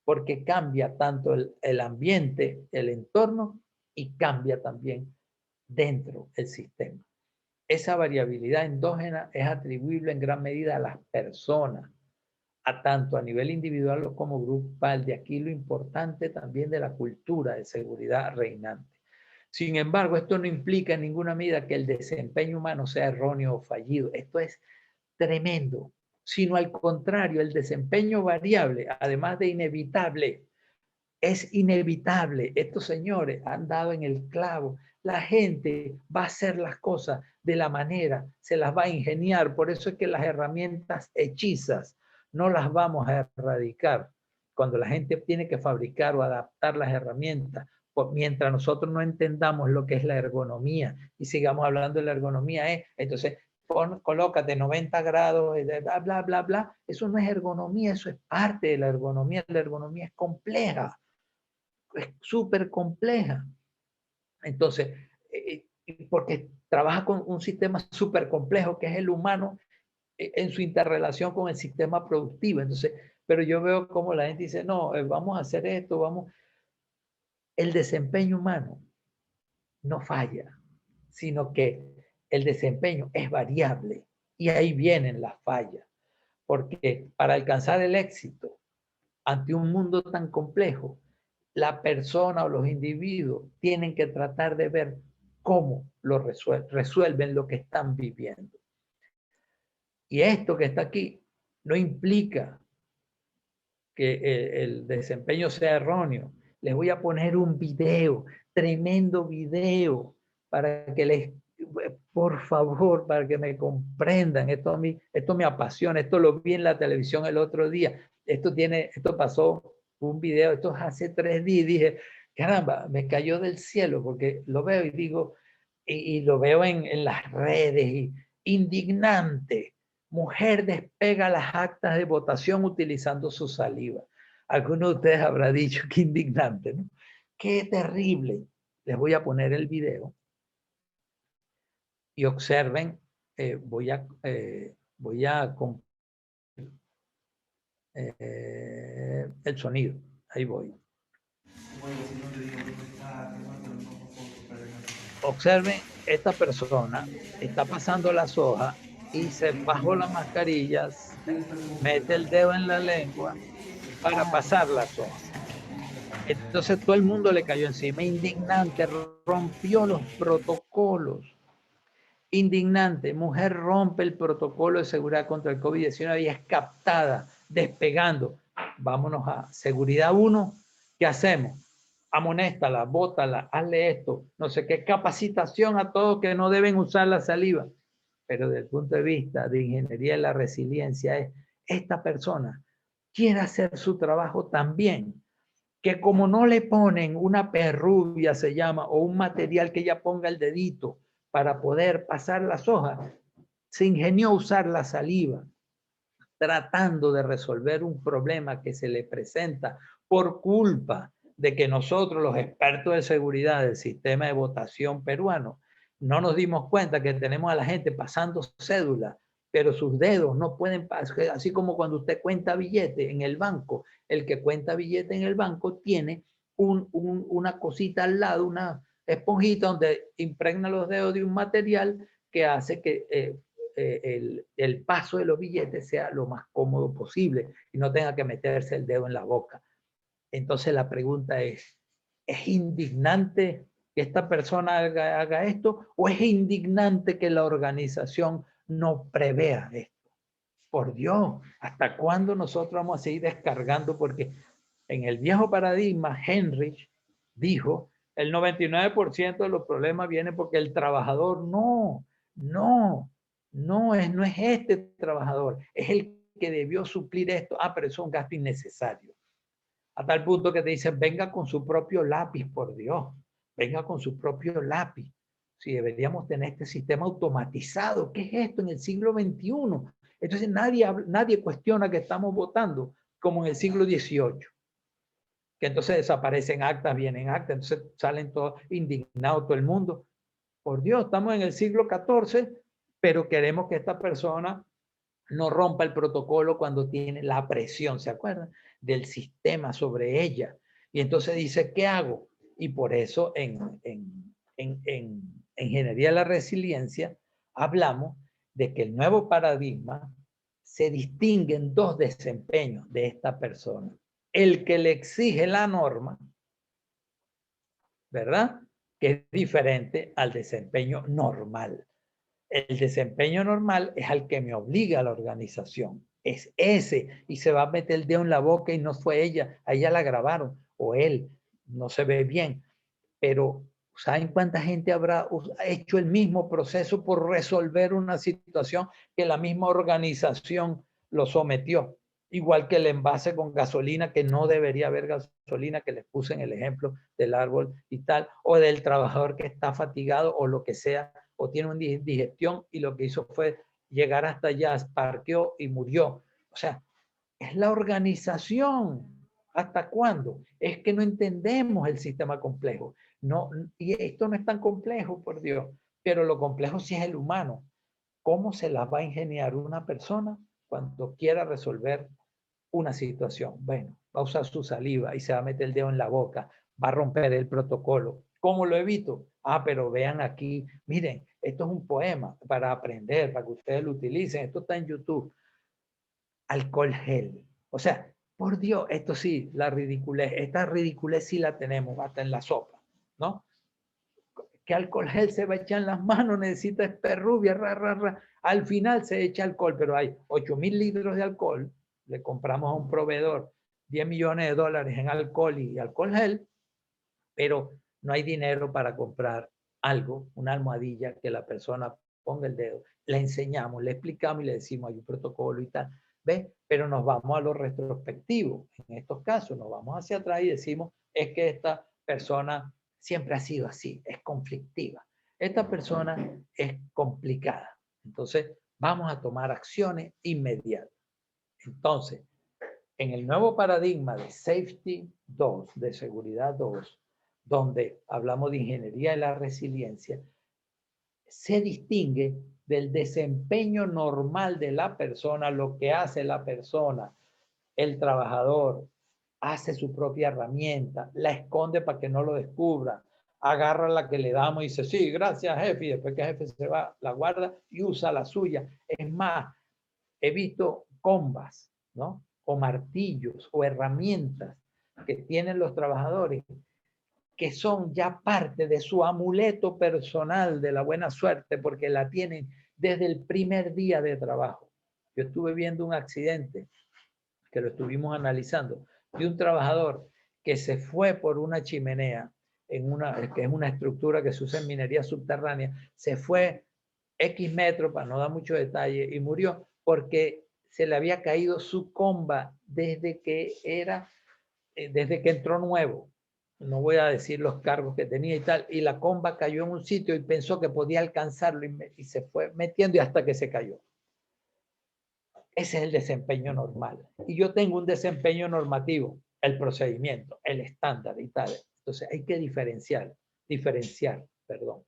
Speaker 4: porque cambia tanto el ambiente, el entorno, y cambia también dentro del sistema. Esa variabilidad endógena es atribuible en gran medida a las personas, tanto a nivel individual como grupal. De aquí lo importante también de la cultura de seguridad reinante. Sin embargo, esto no implica en ninguna medida que el desempeño humano sea erróneo o fallido. Esto es tremendo, sino al contrario, el desempeño variable, además de inevitable, es inevitable. Estos señores han dado en el clavo. La gente va a hacer las cosas de la manera, se las va a ingeniar. Por eso es que las herramientas hechizas no las vamos a erradicar. Cuando la gente tiene que fabricar o adaptar las herramientas, mientras nosotros no entendamos lo que es la ergonomía y sigamos hablando de la ergonomía, entonces colócate 90 grados, bla, bla, bla, bla. Eso no es ergonomía, eso es parte de la ergonomía. La ergonomía es compleja. Es súper compleja. Entonces, porque trabaja con un sistema súper complejo que es el humano en su interrelación con el sistema productivo. Entonces, pero yo veo como la gente dice, no, vamos a hacer esto, vamos. El desempeño humano no falla, sino que el desempeño es variable y ahí vienen las fallas, porque para alcanzar el éxito ante un mundo tan complejo, la persona o los individuos tienen que tratar de ver cómo lo resuelven lo que están viviendo. Y esto que está aquí no implica que el desempeño sea erróneo. Les voy a poner un video, tremendo video, para que les, por favor, para que me comprendan. Esto me apasiona, esto lo vi en la televisión el otro día. Esto pasó un video, esto hace 3 días, y dije, caramba, me cayó del cielo, porque lo veo y digo, y lo veo en las redes, y indignante. Mujer despega las actas de votación utilizando su saliva. Alguno de ustedes habrá dicho, qué indignante, ¿no? Qué terrible. Les voy a poner el video y observen, voy a el sonido. Ahí voy. Observen, esta persona está pasando las hojas y se bajó las mascarillas, mete el dedo en la lengua para pasar las hojas. Entonces todo el mundo le cayó encima, indignante, rompió los protocolos. Indignante, mujer rompe el protocolo de seguridad contra el COVID-19 y es captada, despegando. Vámonos a seguridad 1, ¿qué hacemos? Amonéstala, bótala, hazle esto, no sé qué, capacitación a todos que no deben usar la saliva. Pero desde el punto de vista de ingeniería de la resiliencia es, esta persona quiere hacer su trabajo también, que como no le ponen una perrubia, se llama, o un material que ella ponga el dedito para poder pasar las hojas, se ingenió usar la saliva, tratando de resolver un problema que se le presenta por culpa de que nosotros, los expertos de seguridad del sistema de votación peruano, no nos dimos cuenta que tenemos a la gente pasando cédula, pero sus dedos no pueden pasar, así como cuando usted cuenta billete en el banco, el que cuenta billete en el banco tiene una cosita al lado, una esponjita donde impregna los dedos de un material que hace que el paso de los billetes sea lo más cómodo posible y no tenga que meterse el dedo en la boca. Entonces la pregunta ¿es indignante que esta persona haga esto o es indignante que la organización no prevea esto? Por Dios, ¿hasta cuándo nosotros vamos a seguir descargando? Porque en el viejo paradigma, Henrich dijo, el 99% de los problemas vienen porque el trabajador no es este trabajador, es el que debió suplir esto. Ah, pero eso es un gasto innecesario. A tal punto que te dicen, venga con su propio lápiz, por Dios, venga con su propio lápiz. Si deberíamos tener este sistema automatizado, ¿qué es esto en el siglo XXI? Entonces nadie cuestiona que estamos votando como en el siglo XVIII. Que entonces desaparecen actas, vienen actas, entonces salen todos indignados todo el mundo. Por Dios, estamos en el siglo XIV, pero queremos que esta persona no rompa el protocolo cuando tiene la presión, ¿se acuerdan? Del sistema sobre ella. Y entonces dice, ¿qué hago? Y por eso en ingeniería de la resiliencia hablamos de que el nuevo paradigma se distingue en 2 desempeños de esta persona. El que le exige la norma, ¿verdad? Que es diferente al desempeño normal. El desempeño normal es al que me obliga a la organización. Es ese. Y se va a meter el dedo en la boca y no fue ella. A ella la grabaron. O él. No se ve bien. Pero ¿saben cuánta gente habrá hecho el mismo proceso por resolver una situación que la misma organización lo sometió? Igual que el envase con gasolina, que no debería haber gasolina, que les puse en el ejemplo del árbol y tal, o del trabajador que está fatigado o lo que sea, o tiene una digestión y lo que hizo fue llegar hasta allá, parqueó y murió. O sea, es la organización. ¿Hasta cuándo? Es que no entendemos el sistema complejo. No, y esto no es tan complejo, por Dios, pero lo complejo sí es el humano. ¿Cómo se las va a ingeniar una persona cuando quiera resolver una situación? Bueno, va a usar su saliva y se va a meter el dedo en la boca, va a romper el protocolo. ¿Cómo lo evito? Ah, pero vean aquí, miren, esto es un poema para aprender, para que ustedes lo utilicen. Esto está en YouTube. Alcohol gel. O sea, por Dios, esto sí, la ridiculez, esta ridiculez sí la tenemos hasta en la sopa, ¿no? ¿Qué alcohol gel se va a echar en las manos? Necesita esperrubia, ra. Al final se echa alcohol, pero hay 8.000 litros de alcohol. Le compramos a un proveedor 10 millones de dólares en alcohol y alcohol gel, pero no hay dinero para comprar algo, una almohadilla que la persona ponga el dedo. Le enseñamos, le explicamos y le decimos, hay un protocolo y tal. ¿Ves? Pero nos vamos a lo retrospectivo. En estos casos nos vamos hacia atrás y decimos, es que esta persona siempre ha sido así, es conflictiva. Esta persona es complicada. Entonces, vamos a tomar acciones inmediatas. Entonces, en el nuevo paradigma de Safety 2, de Seguridad 2, donde hablamos de ingeniería y la resiliencia, se distingue del desempeño normal de la persona, lo que hace la persona, el trabajador, hace su propia herramienta, la esconde para que no lo descubra, agarra la que le damos y dice, sí, gracias jefe, y después que el jefe se va, la guarda y usa la suya. Es más, he visto combas, ¿no? O martillos o herramientas que tienen los trabajadores que son ya parte de su amuleto personal de la buena suerte porque la tienen desde el primer día de trabajo. Yo estuve viendo un accidente que lo estuvimos analizando de un trabajador que se fue por una chimenea que es una estructura que se usa en minería subterránea, se fue X metros, para no dar mucho detalle, y murió porque se le había caído su comba desde que entró nuevo. No voy a decir los cargos que tenía y tal, y la comba cayó en un sitio y pensó que podía alcanzarlo y se fue metiendo y hasta que se cayó. Ese es el desempeño normal. Y yo tengo un desempeño normativo, el procedimiento, el estándar y tal. Entonces hay que diferenciar, perdón.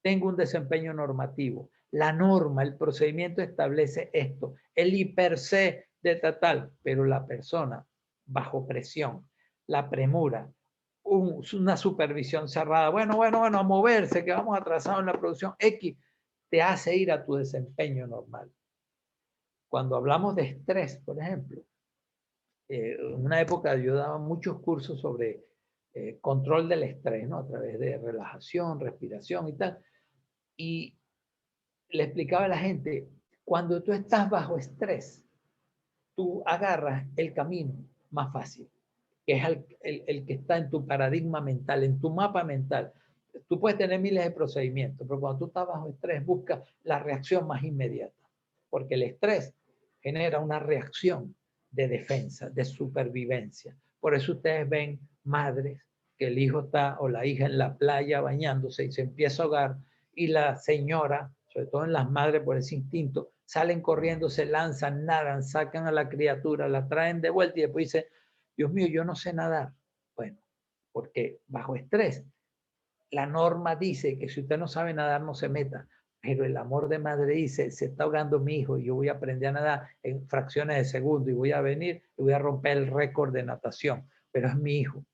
Speaker 4: Tengo un desempeño normativo. La norma, el procedimiento establece esto, el hiper C de tal, pero la persona bajo presión, la premura, una supervisión cerrada, bueno, a moverse, que vamos atrasados en la producción X, te hace ir a tu desempeño normal. Cuando hablamos de estrés, por ejemplo, en una época yo daba muchos cursos sobre control del estrés, ¿no? A través de relajación, respiración y tal. Y le explicaba a la gente, cuando tú estás bajo estrés, tú agarras el camino más fácil, que es el que está en tu paradigma mental, en tu mapa mental. Tú puedes tener miles de procedimientos, pero cuando tú estás bajo estrés, busca la reacción más inmediata, porque el estrés genera una reacción de defensa, de supervivencia. Por eso ustedes ven madres que el hijo está o la hija en la playa bañándose y se empieza a ahogar y la señora, sobre todo en las madres por ese instinto, salen corriendo, se lanzan, nadan, sacan a la criatura, la traen de vuelta y después dicen, Dios mío, yo no sé nadar. Bueno, porque bajo estrés, la norma dice que si usted no sabe nadar, no se meta. Pero el amor de madre dice, se está ahogando mi hijo y yo voy a aprender a nadar en fracciones de segundo y voy a venir y voy a romper el récord de natación. Pero es mi hijo.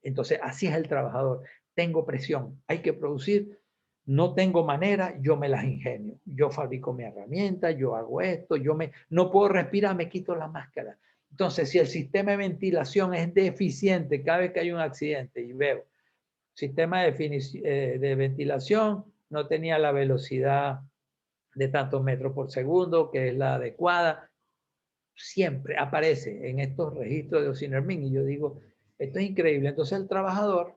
Speaker 4: Entonces, así es el trabajador. Tengo presión, hay que producir. No tengo manera, yo me las ingenio. Yo fabrico mi herramienta, yo hago esto, no puedo respirar, me quito la máscara. Entonces, si el sistema de ventilación es deficiente cada vez que hay un accidente y veo sistema de ventilación no tenía la velocidad de tantos metros por segundo, que es la adecuada, siempre aparece en estos registros de Osinermin y yo digo, esto es increíble. Entonces el trabajador,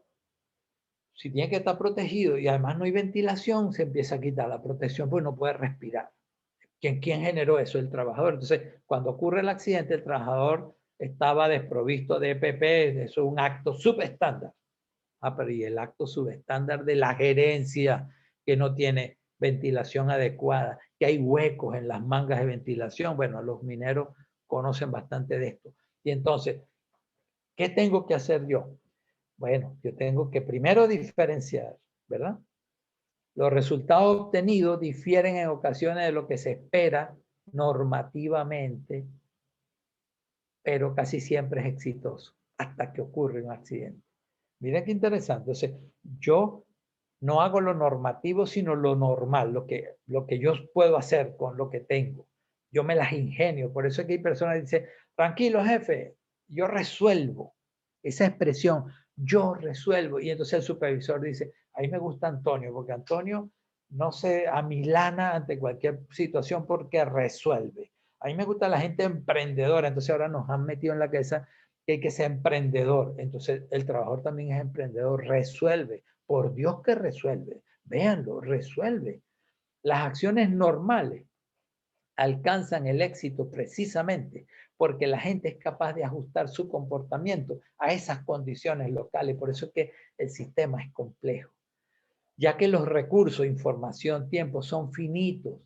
Speaker 4: si tiene que estar protegido y además no hay ventilación, se empieza a quitar la protección porque no puede respirar. ¿Quién generó eso? El trabajador. Entonces, cuando ocurre el accidente, el trabajador estaba desprovisto de EPP, eso es un acto subestándar. Pero y el acto subestándar de la gerencia que no tiene ventilación adecuada, que hay huecos en las mangas de ventilación. Bueno, los mineros conocen bastante de esto. Y entonces, ¿Qué tengo que hacer yo? Bueno, yo tengo que primero diferenciar, ¿verdad? Los resultados obtenidos difieren en ocasiones de lo que se espera normativamente, pero casi siempre es exitoso hasta que ocurre un accidente. Miren qué interesante. Entonces, yo no hago lo normativo, sino lo normal, lo que yo puedo hacer con lo que tengo. Yo me las ingenio. Por eso es que hay personas que dicen, tranquilo, jefe, yo resuelvo. Esa expresión, yo resuelvo. Y entonces el supervisor dice, a mí me gusta Antonio, porque Antonio no se amilana ante cualquier situación porque resuelve. A mí me gusta la gente emprendedora. Entonces ahora nos han metido en la cabeza que hay que ser emprendedor. Entonces el trabajador también es emprendedor, resuelve. Por Dios que resuelve. Véanlo, resuelve. Las acciones normales alcanzan el éxito precisamente porque la gente es capaz de ajustar su comportamiento a esas condiciones locales. Por eso es que el sistema es complejo. Ya que los recursos, información, tiempo son finitos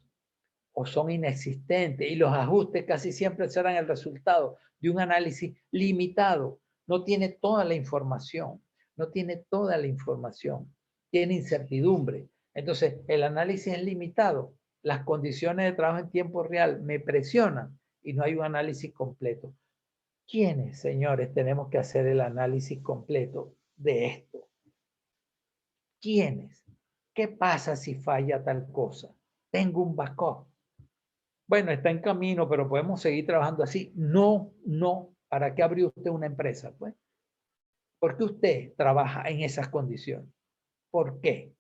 Speaker 4: o son inexistentes y los ajustes casi siempre serán el resultado de un análisis limitado. No tiene toda la información, no tiene toda la información, tiene incertidumbre. Entonces, el análisis es limitado, las condiciones de trabajo en tiempo real me presionan y no hay un análisis completo. ¿Quiénes, señores, tenemos que hacer el análisis completo de esto? ¿Quiénes? ¿Qué pasa si falla tal cosa? Tengo un backup. Bueno, está en camino, pero podemos seguir trabajando así. No, no. ¿Para qué abrió usted una empresa? Pues, ¿por qué usted trabaja en esas condiciones? ¿Por qué?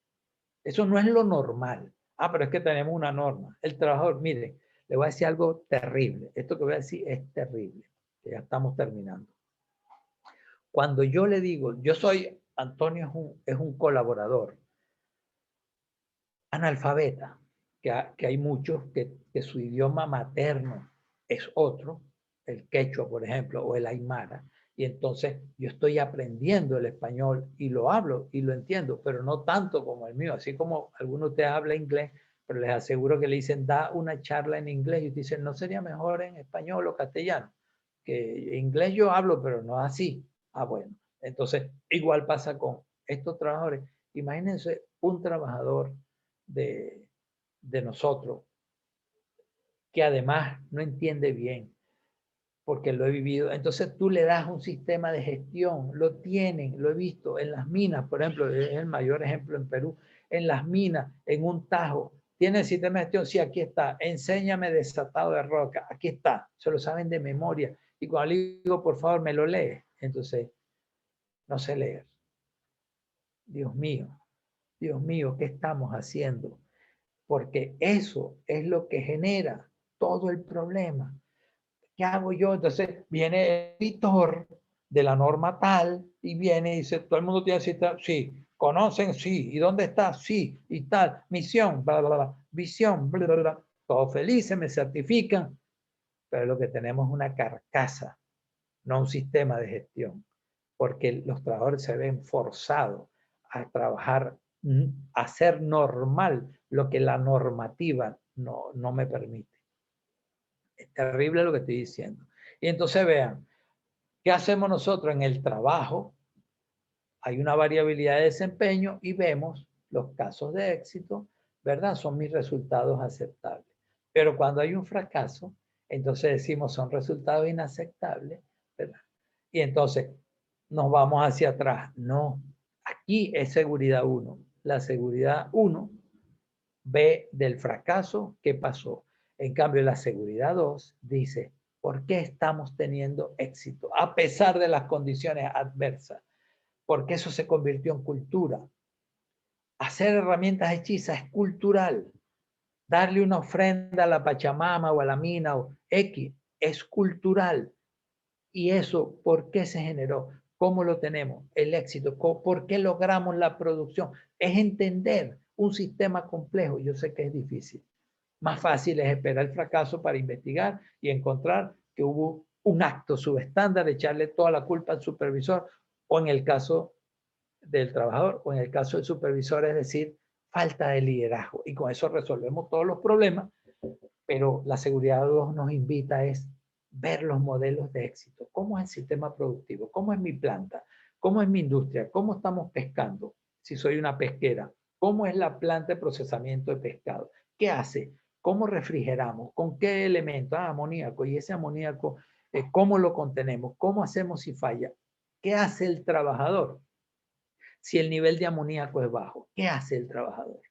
Speaker 4: Eso no es lo normal. Ah, pero es que tenemos una norma. El trabajador, mire, le voy a decir algo terrible. Esto que voy a decir es terrible. Ya estamos terminando. Cuando yo le digo, yo soy, Antonio es un colaborador analfabeta, que hay muchos que su idioma materno es otro, el quechua, por ejemplo, o el aymara, y entonces yo estoy aprendiendo el español y lo hablo y lo entiendo, pero no tanto como el mío, así como algunos de ustedes hablan inglés, pero les aseguro que le dicen, da una charla en inglés, y dicen, ¿no sería mejor en español o castellano? Que inglés yo hablo, pero no así. Ah, bueno. Entonces, igual pasa con estos trabajadores. Imagínense un trabajador de nosotros, que además no entiende bien, porque lo he vivido. Entonces tú le das un sistema de gestión, lo tienen, lo he visto en las minas, por ejemplo, es el mayor ejemplo en Perú, en las minas, en un tajo, tiene el sistema de gestión, sí, aquí está, enséñame desatado de roca, aquí está, se lo saben de memoria, y cuando le digo, por favor, me lo lee, entonces, no sé leer. Dios mío, ¿qué estamos haciendo? Porque eso es lo que genera todo el problema. ¿Qué hago yo? Entonces viene el editor de la norma tal y viene y dice, todo el mundo tiene cita, sí, conocen, sí, ¿y dónde está? Sí, y tal, misión, bla, bla, bla, visión, bla, bla, bla, todos felices, me certifican, pero lo que tenemos es una carcasa, no un sistema de gestión, porque los trabajadores se ven forzados a trabajar, a hacer normal lo que la normativa no me permite. Es terrible lo que estoy diciendo. Y entonces vean, ¿qué hacemos nosotros en el trabajo? Hay una variabilidad de desempeño y vemos los casos de éxito, ¿verdad? Son mis resultados aceptables. Pero cuando hay un fracaso, entonces decimos son resultados inaceptables, ¿verdad? Y entonces nos vamos hacia atrás. No, aquí es seguridad 1. La seguridad 1 ve del fracaso que pasó. En cambio, la seguridad 2 dice, ¿por qué estamos teniendo éxito? A pesar de las condiciones adversas. Porque eso se convirtió en cultura. Hacer herramientas hechizas es cultural. Darle una ofrenda a la Pachamama o a la mina o X es cultural. Y eso, ¿por qué se generó? ¿Cómo lo tenemos? El éxito. ¿Por qué logramos la producción? Es entender un sistema complejo. Yo sé que es difícil. Más fácil es esperar el fracaso para investigar y encontrar que hubo un acto subestándar, echarle toda la culpa al supervisor o en el caso del trabajador o en el caso del supervisor, es decir, falta de liderazgo. Y con eso resolvemos todos los problemas, pero la seguridad 2 nos invita es ver los modelos de éxito. ¿Cómo es el sistema productivo? ¿Cómo es mi planta? ¿Cómo es mi industria? ¿Cómo estamos pescando? Si soy una pesquera, ¿cómo es la planta de procesamiento de pescado? ¿Qué hace? ¿Cómo refrigeramos? ¿Con qué elemento? Ah, amoníaco. Y ese amoníaco, ¿cómo lo contenemos? ¿Cómo hacemos si falla? ¿Qué hace el trabajador? Si el nivel de amoníaco es bajo, ¿qué hace el trabajador?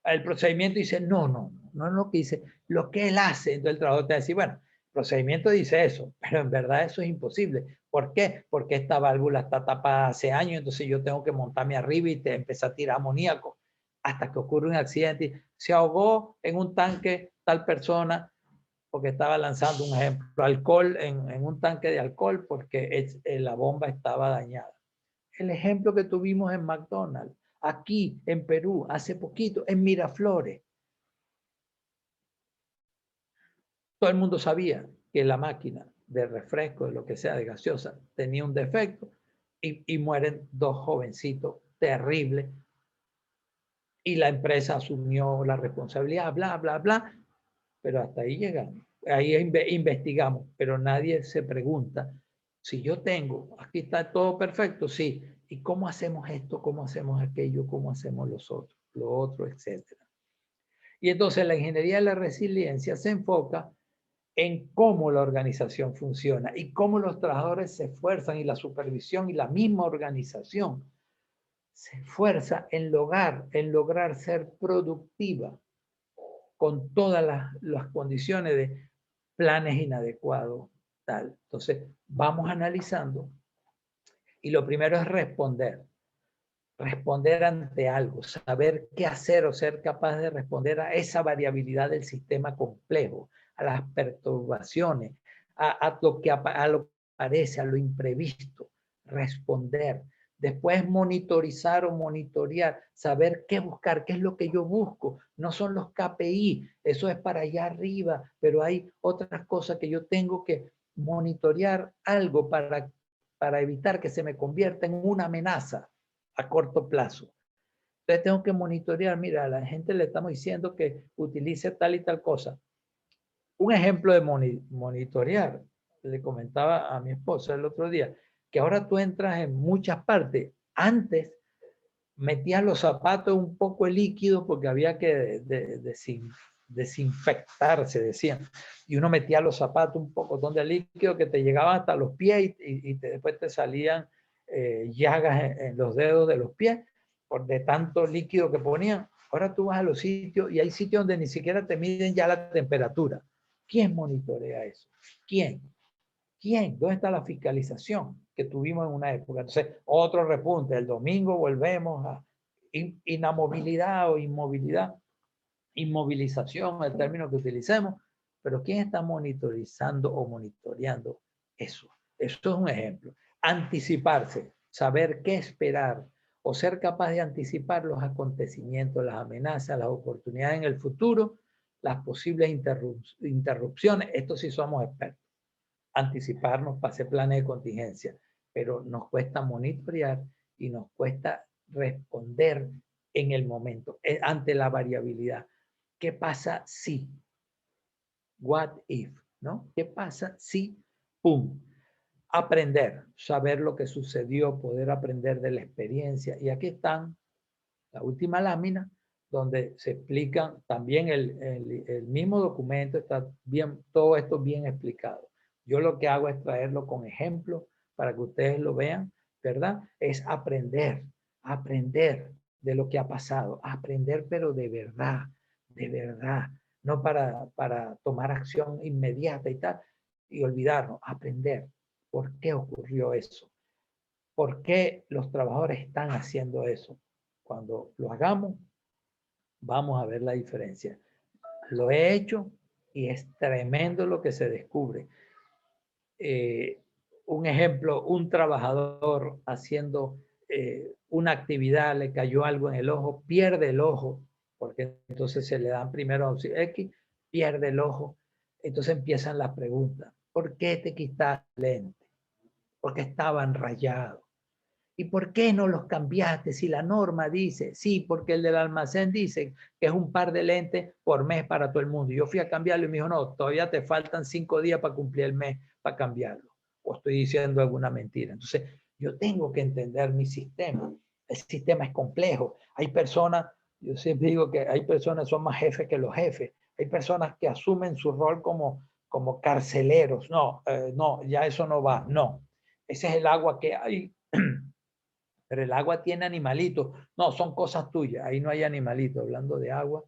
Speaker 4: El procedimiento dice, no es lo que dice, lo que él hace. Entonces el trabajador te va a decir, bueno, el procedimiento dice eso, pero en verdad eso es imposible. ¿Por qué? Porque esta válvula está tapada hace años, entonces yo tengo que montarme arriba y empezar a tirar amoníaco hasta que ocurre un accidente. Se ahogó en un tanque tal persona porque estaba lanzando, un ejemplo, alcohol en un tanque de alcohol porque la bomba estaba dañada. El ejemplo que tuvimos en McDonald's, aquí en Perú, hace poquito, en Miraflores. Todo el mundo sabía que la máquina de refresco, de lo que sea, de gaseosa, tenía un defecto y mueren 2 jovencitos terribles. Y la empresa asumió la responsabilidad, bla, bla, bla. Pero hasta ahí llegamos. Ahí investigamos, pero nadie se pregunta, si yo tengo, aquí está todo perfecto, sí, ¿y cómo hacemos esto? ¿Cómo hacemos aquello? ¿Cómo hacemos lo otro, etcétera? Y entonces la ingeniería de la resiliencia se enfoca en cómo la organización funciona y cómo los trabajadores se esfuerzan y la supervisión y la misma organización se esfuerza en lograr ser productiva con todas las condiciones de planes inadecuados, tal. Entonces, vamos analizando y lo primero es responder ante algo, saber qué hacer o ser capaz de responder a esa variabilidad del sistema complejo, a las perturbaciones, a lo que aparece, a lo imprevisto, responder. Después monitorizar o monitorear, saber qué buscar, qué es lo que yo busco. No son los KPI, eso es para allá arriba, pero hay otras cosas que yo tengo que monitorear algo para evitar que se me convierta en una amenaza a corto plazo. Entonces tengo que monitorear, mira, a la gente le estamos diciendo que utilice tal y tal cosa. Un ejemplo de monitorear, le comentaba a mi esposa el otro día, que ahora tú entras en muchas partes. Antes metías los zapatos un poco de líquido porque había que desinfectarse, decían. Y uno metía los zapatos un poco de líquido que te llegaba hasta los pies y después te salían llagas en los dedos de los pies por de tanto líquido que ponían. Ahora tú vas a los sitios y hay sitios donde ni siquiera te miden ya la temperatura. ¿Quién monitorea eso? ¿Quién? ¿Quién? ¿Dónde está la fiscalización que tuvimos en una época? Entonces, otro repunte. El domingo volvemos a inamovilidad o inmovilidad. Inmovilización, el término que utilicemos. Pero ¿quién está monitorizando o monitoreando eso? Eso es un ejemplo. Anticiparse, saber qué esperar o ser capaz de anticipar los acontecimientos, las amenazas, las oportunidades en el futuro, las posibles interrupciones. Esto sí somos expertos. Anticiparnos para hacer planes de contingencia, pero nos cuesta monitorear y nos cuesta responder en el momento, ante la variabilidad. ¿Qué pasa si? What if, ¿no? ¿Qué pasa si? ¡Pum! Aprender, saber lo que sucedió, poder aprender de la experiencia. Y aquí están la última lámina, donde se explican también el mismo documento, está bien, todo esto bien explicado. Yo lo que hago es traerlo con ejemplos para que ustedes lo vean, ¿verdad? Es aprender de lo que ha pasado, aprender pero de verdad, no para tomar acción inmediata y tal, y olvidarnos, aprender. ¿Por qué ocurrió eso? ¿Por qué los trabajadores están haciendo eso? Cuando lo hagamos, vamos a ver la diferencia. Lo he hecho y es tremendo lo que se descubre. Un ejemplo, un trabajador haciendo una actividad, le cayó algo en el ojo, pierde el ojo, porque entonces se le dan primero X, pierde el ojo. Entonces empiezan las preguntas. ¿Por qué te quitaste el lente? Porque estaban rayados. ¿Y por qué no los cambiaste si la norma dice? Sí, porque el del almacén dice que es un par de lentes por mes para todo el mundo. Yo fui a cambiarlo y me dijo, no, todavía te faltan 5 días para cumplir el mes para cambiarlo. O estoy diciendo alguna mentira. Entonces, yo tengo que entender mi sistema. El sistema es complejo. Hay personas, yo siempre digo que hay personas que son más jefes que los jefes. Hay personas que asumen su rol como carceleros. No, no, ya eso no va. No, ese es el agua que hay. Pero el agua tiene animalitos. No, son cosas tuyas. Ahí no hay animalitos. Hablando de agua.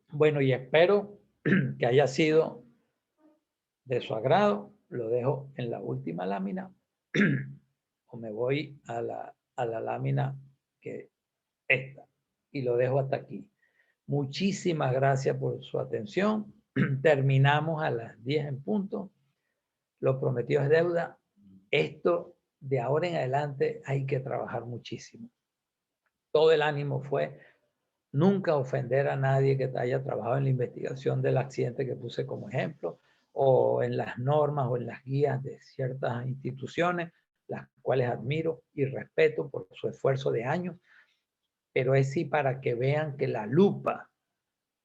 Speaker 4: Bueno, y espero que haya sido de su agrado. Lo dejo en la última lámina. O me voy a la lámina que esta. Y lo dejo hasta aquí. Muchísimas gracias por su atención. Terminamos a las 10 en punto. Lo prometido es deuda. Esto de ahora en adelante hay que trabajar muchísimo. Todo el ánimo fue nunca ofender a nadie que haya trabajado en la investigación del accidente que puse como ejemplo, o en las normas o en las guías de ciertas instituciones, las cuales admiro y respeto por su esfuerzo de años, pero es sí para que vean que la lupa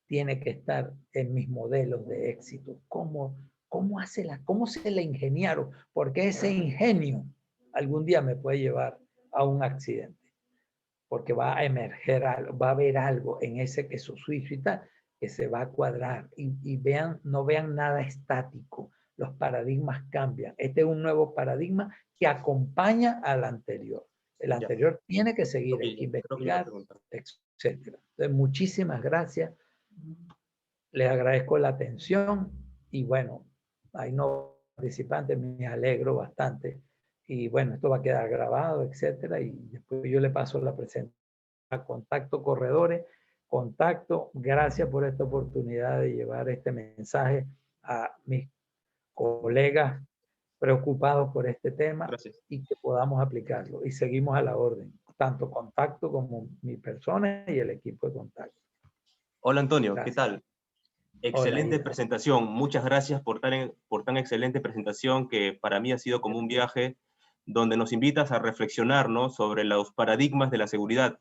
Speaker 4: tiene que estar en mis modelos de éxito. ¿Cómo se la ingeniaron? Porque ese ingenio algún día me puede llevar a un accidente. Porque va a emerger algo, va a haber algo en ese queso suizo y tal, que se va a cuadrar. Y vean, no vean nada estático. Los paradigmas cambian. Este es un nuevo paradigma que acompaña al anterior. El anterior tiene que seguir, hay que investigar, etc. Entonces, muchísimas gracias. Les agradezco la atención y bueno, hay no participantes, me alegro bastante. Y bueno, esto va a quedar grabado, etcétera. Y después yo le paso la presentación a Contacto Corredores. Contacto, gracias por esta oportunidad de llevar este mensaje a mis colegas preocupados por este tema.
Speaker 2: Gracias.
Speaker 4: Y que podamos aplicarlo. Y seguimos a la orden, tanto Contacto como mi persona y el equipo de Contacto.
Speaker 2: Hola Antonio,
Speaker 4: Gracias.
Speaker 2: ¿qué tal? Excelente
Speaker 4: Hola,
Speaker 2: presentación. Muchas gracias por tan excelente presentación que para mí ha sido como un viaje donde nos invitas a reflexionar, ¿no?, sobre los paradigmas de la seguridad.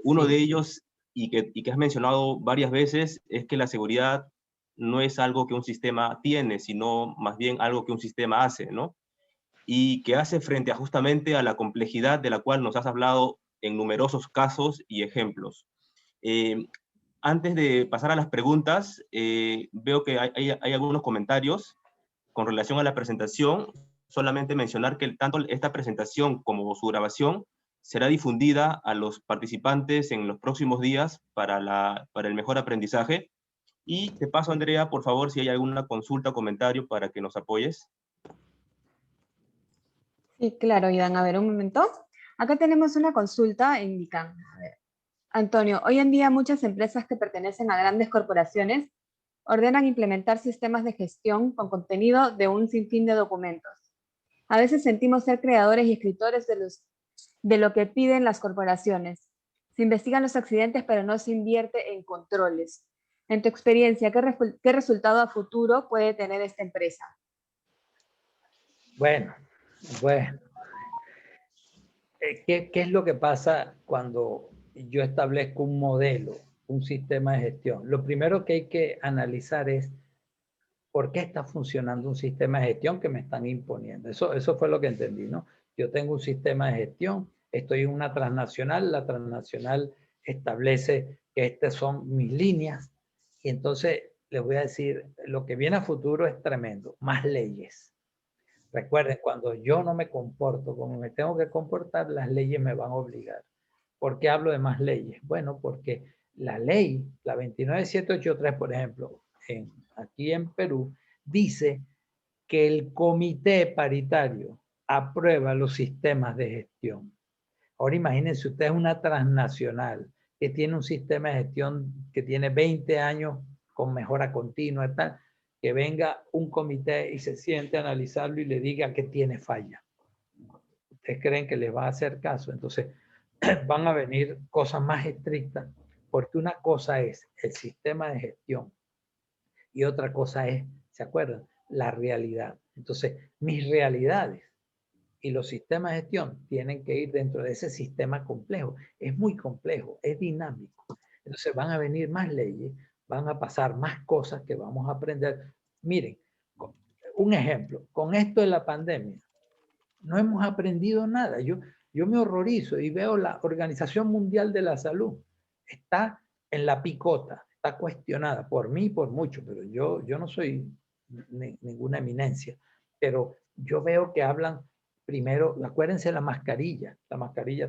Speaker 2: Uno de ellos, y que has mencionado varias veces, es que la seguridad no es algo que un sistema tiene, sino más bien algo que un sistema hace, ¿no? Y que hace frente justamente a la complejidad de la cual nos has hablado en numerosos casos y ejemplos. Antes de pasar a las preguntas, veo que hay algunos comentarios con relación a la presentación. Solamente mencionar que tanto esta presentación como su grabación será difundida a los participantes en los próximos días para el mejor aprendizaje. Y te paso, Andrea, por favor, si hay alguna consulta o comentario para que nos apoyes.
Speaker 5: Sí, claro, Idan. A ver, un momento. Acá tenemos una consulta, indican. A ver. Antonio, hoy en día muchas empresas que pertenecen a grandes corporaciones ordenan implementar sistemas de gestión con contenido de un sinfín de documentos. A veces sentimos ser creadores y escritores de lo que piden las corporaciones. Se investigan los accidentes, pero no se invierte en controles. En tu experiencia, ¿qué resultado a futuro puede tener esta empresa?
Speaker 4: Bueno. ¿Qué es lo que pasa cuando yo establezco un modelo, un sistema de gestión? Lo primero que hay que analizar es por qué está funcionando un sistema de gestión que me están imponiendo. Eso fue lo que entendí, ¿no? Yo tengo un sistema de gestión, estoy en una transnacional, la transnacional establece que estas son mis líneas y entonces les voy a decir, lo que viene a futuro es tremendo, más leyes. Recuerden, cuando yo no me comporto como me tengo que comportar, las leyes me van a obligar. ¿Por qué hablo de más leyes? Bueno, porque la ley, la 29783, por ejemplo, aquí en Perú, dice que el comité paritario aprueba los sistemas de gestión. Ahora imagínense ustedes una transnacional que tiene un sistema de gestión que tiene 20 años con mejora continua y tal, que venga un comité y se siente a analizarlo y le diga que tiene falla. ¿Ustedes creen que les va a hacer caso? Entonces van a venir cosas más estrictas, porque una cosa es el sistema de gestión y otra cosa es, ¿se acuerdan?, la realidad. Entonces, mis realidades y los sistemas de gestión tienen que ir dentro de ese sistema complejo. Es muy complejo, es dinámico. Entonces van a venir más leyes, van a pasar más cosas que vamos a aprender. Miren, un ejemplo, con esto de la pandemia, no hemos aprendido nada. Yo me horrorizo y veo la Organización Mundial de la Salud. Está en la picota, está cuestionada por mí y por muchos, pero yo no soy ninguna eminencia. Pero yo veo que hablan primero, acuérdense la mascarilla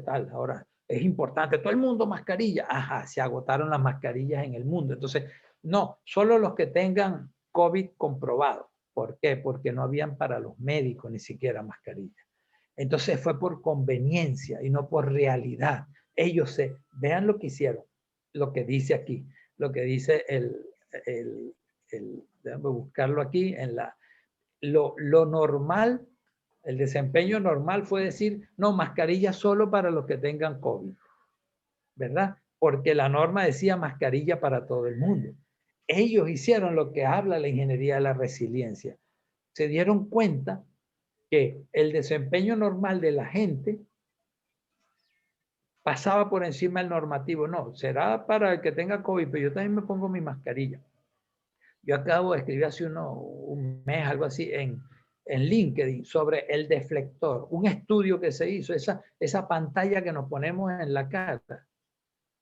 Speaker 4: tal, ahora es importante, todo el mundo mascarilla. Ajá, se agotaron las mascarillas en el mundo. Entonces, no, solo los que tengan COVID comprobado. ¿Por qué? Porque no habían para los médicos ni siquiera mascarillas. Entonces fue por conveniencia y no por realidad. Ellos vean lo que hicieron, lo que dice aquí, lo que dice déjame buscarlo aquí, lo normal, el desempeño normal fue decir, no, mascarilla solo para los que tengan COVID, ¿verdad? Porque la norma decía mascarilla para todo el mundo. Ellos hicieron lo que habla la ingeniería de la resiliencia. Se dieron cuenta que el desempeño normal de la gente pasaba por encima del normativo. No, será para el que tenga COVID, pero yo también me pongo mi mascarilla. Yo acabo de escribir hace un mes, algo así, en LinkedIn sobre el deflector, un estudio que se hizo, esa pantalla que nos ponemos en la cara.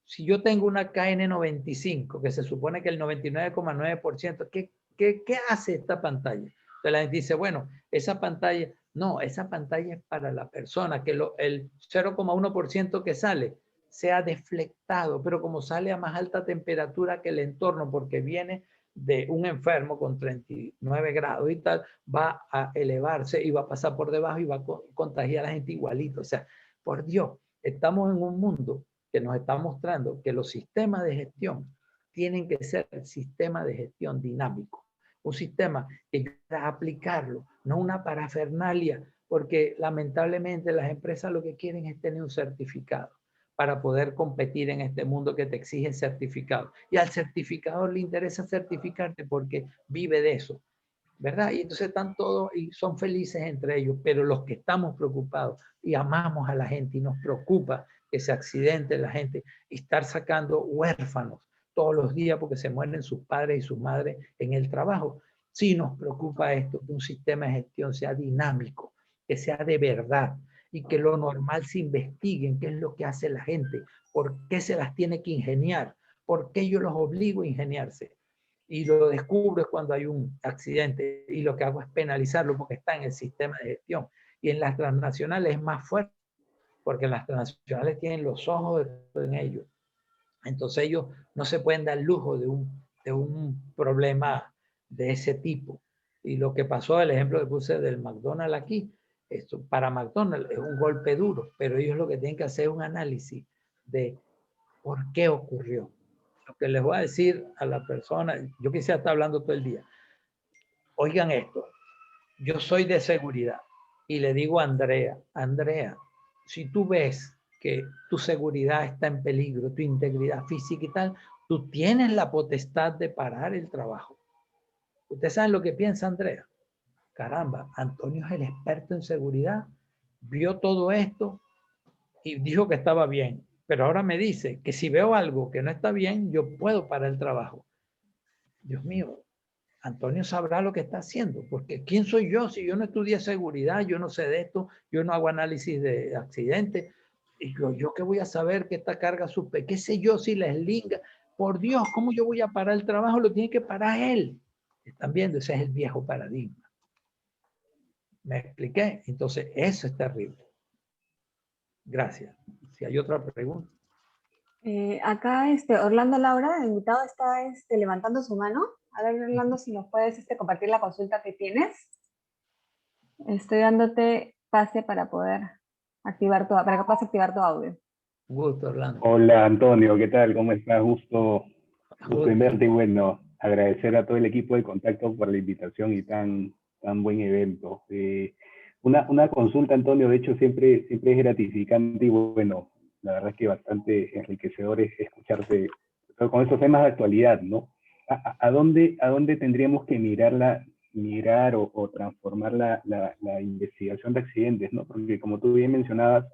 Speaker 4: Si yo tengo una KN95, que se supone que el 99,9%, ¿qué hace esta pantalla? Entonces la gente dice, bueno, esa pantalla, no, esa pantalla es para la persona, que el 0,1% que sale sea deflectado, pero como sale a más alta temperatura que el entorno, porque viene de un enfermo con 39 grados y tal, va a elevarse y va a pasar por debajo y va a contagiar a la gente igualito. O sea, por Dios, estamos en un mundo que nos está mostrando que los sistemas de gestión tienen que ser el sistema de gestión dinámico. Un sistema que para aplicarlo, no una parafernalia, porque lamentablemente las empresas lo que quieren es tener un certificado para poder competir en este mundo que te exige certificado. Y al certificador le interesa certificarte porque vive de eso, ¿verdad? Y entonces están todos y son felices entre ellos, pero los que estamos preocupados y amamos a la gente y nos preocupa que se accidente la gente y estar sacando huérfanos todos los días porque se mueren sus padres y sus madres en el trabajo. Sí nos preocupa esto, que un sistema de gestión sea dinámico, que sea de verdad y que lo normal se investigue en qué es lo que hace la gente, por qué se las tiene que ingeniar, por qué yo los obligo a ingeniarse. Y lo descubro cuando hay un accidente y lo que hago es penalizarlo porque está en el sistema de gestión. Y en las transnacionales es más fuerte porque las transnacionales tienen los ojos en ellos. Entonces ellos no se pueden dar lujo de un problema de ese tipo. Y lo que pasó, el ejemplo que puse del McDonald's aquí, esto para McDonald's es un golpe duro, pero ellos lo que tienen que hacer es un análisis de por qué ocurrió. Lo que les voy a decir a la persona, yo quisiera estar hablando todo el día. Oigan esto, yo soy de seguridad y le digo a Andrea, si tú ves que tu seguridad está en peligro, tu integridad física y tal, tú tienes la potestad de parar el trabajo. ¿Ustedes saben lo que piensa Andrea? Caramba, Antonio es el experto en seguridad, vio todo esto y dijo que estaba bien. Pero ahora me dice que si veo algo que no está bien, yo puedo parar el trabajo. Dios mío, Antonio sabrá lo que está haciendo, porque ¿quién soy yo? Si yo no estudié seguridad, yo no sé de esto, yo no hago análisis de accidentes, y yo qué voy a saber que esta carga supe, qué sé yo si la eslinga. Por Dios, ¿cómo yo voy a parar el trabajo? Lo tiene que parar él. ¿Están viendo? Ese es el viejo paradigma. ¿Me expliqué? Entonces, eso es terrible. Gracias. Si hay otra pregunta.
Speaker 5: Acá Orlando Laura, el invitado, está levantando su mano. A ver, Orlando, si nos puedes compartir la consulta que tienes. Estoy dándote pase para poder para que puedas activar tu audio.
Speaker 4: Un gusto, Orlando.
Speaker 6: Hola, Antonio, ¿qué tal? ¿Cómo estás? Gusto en verte y bueno, agradecer a todo el equipo de Contacto por la invitación y tan buen evento. Una consulta, Antonio, de hecho siempre es gratificante y bueno, la verdad es que bastante enriquecedor es escucharte con estos temas de actualidad, ¿no? ¿A dónde tendríamos que mirar migrar o transformar la investigación de accidentes, ¿no? Porque como tú bien mencionabas,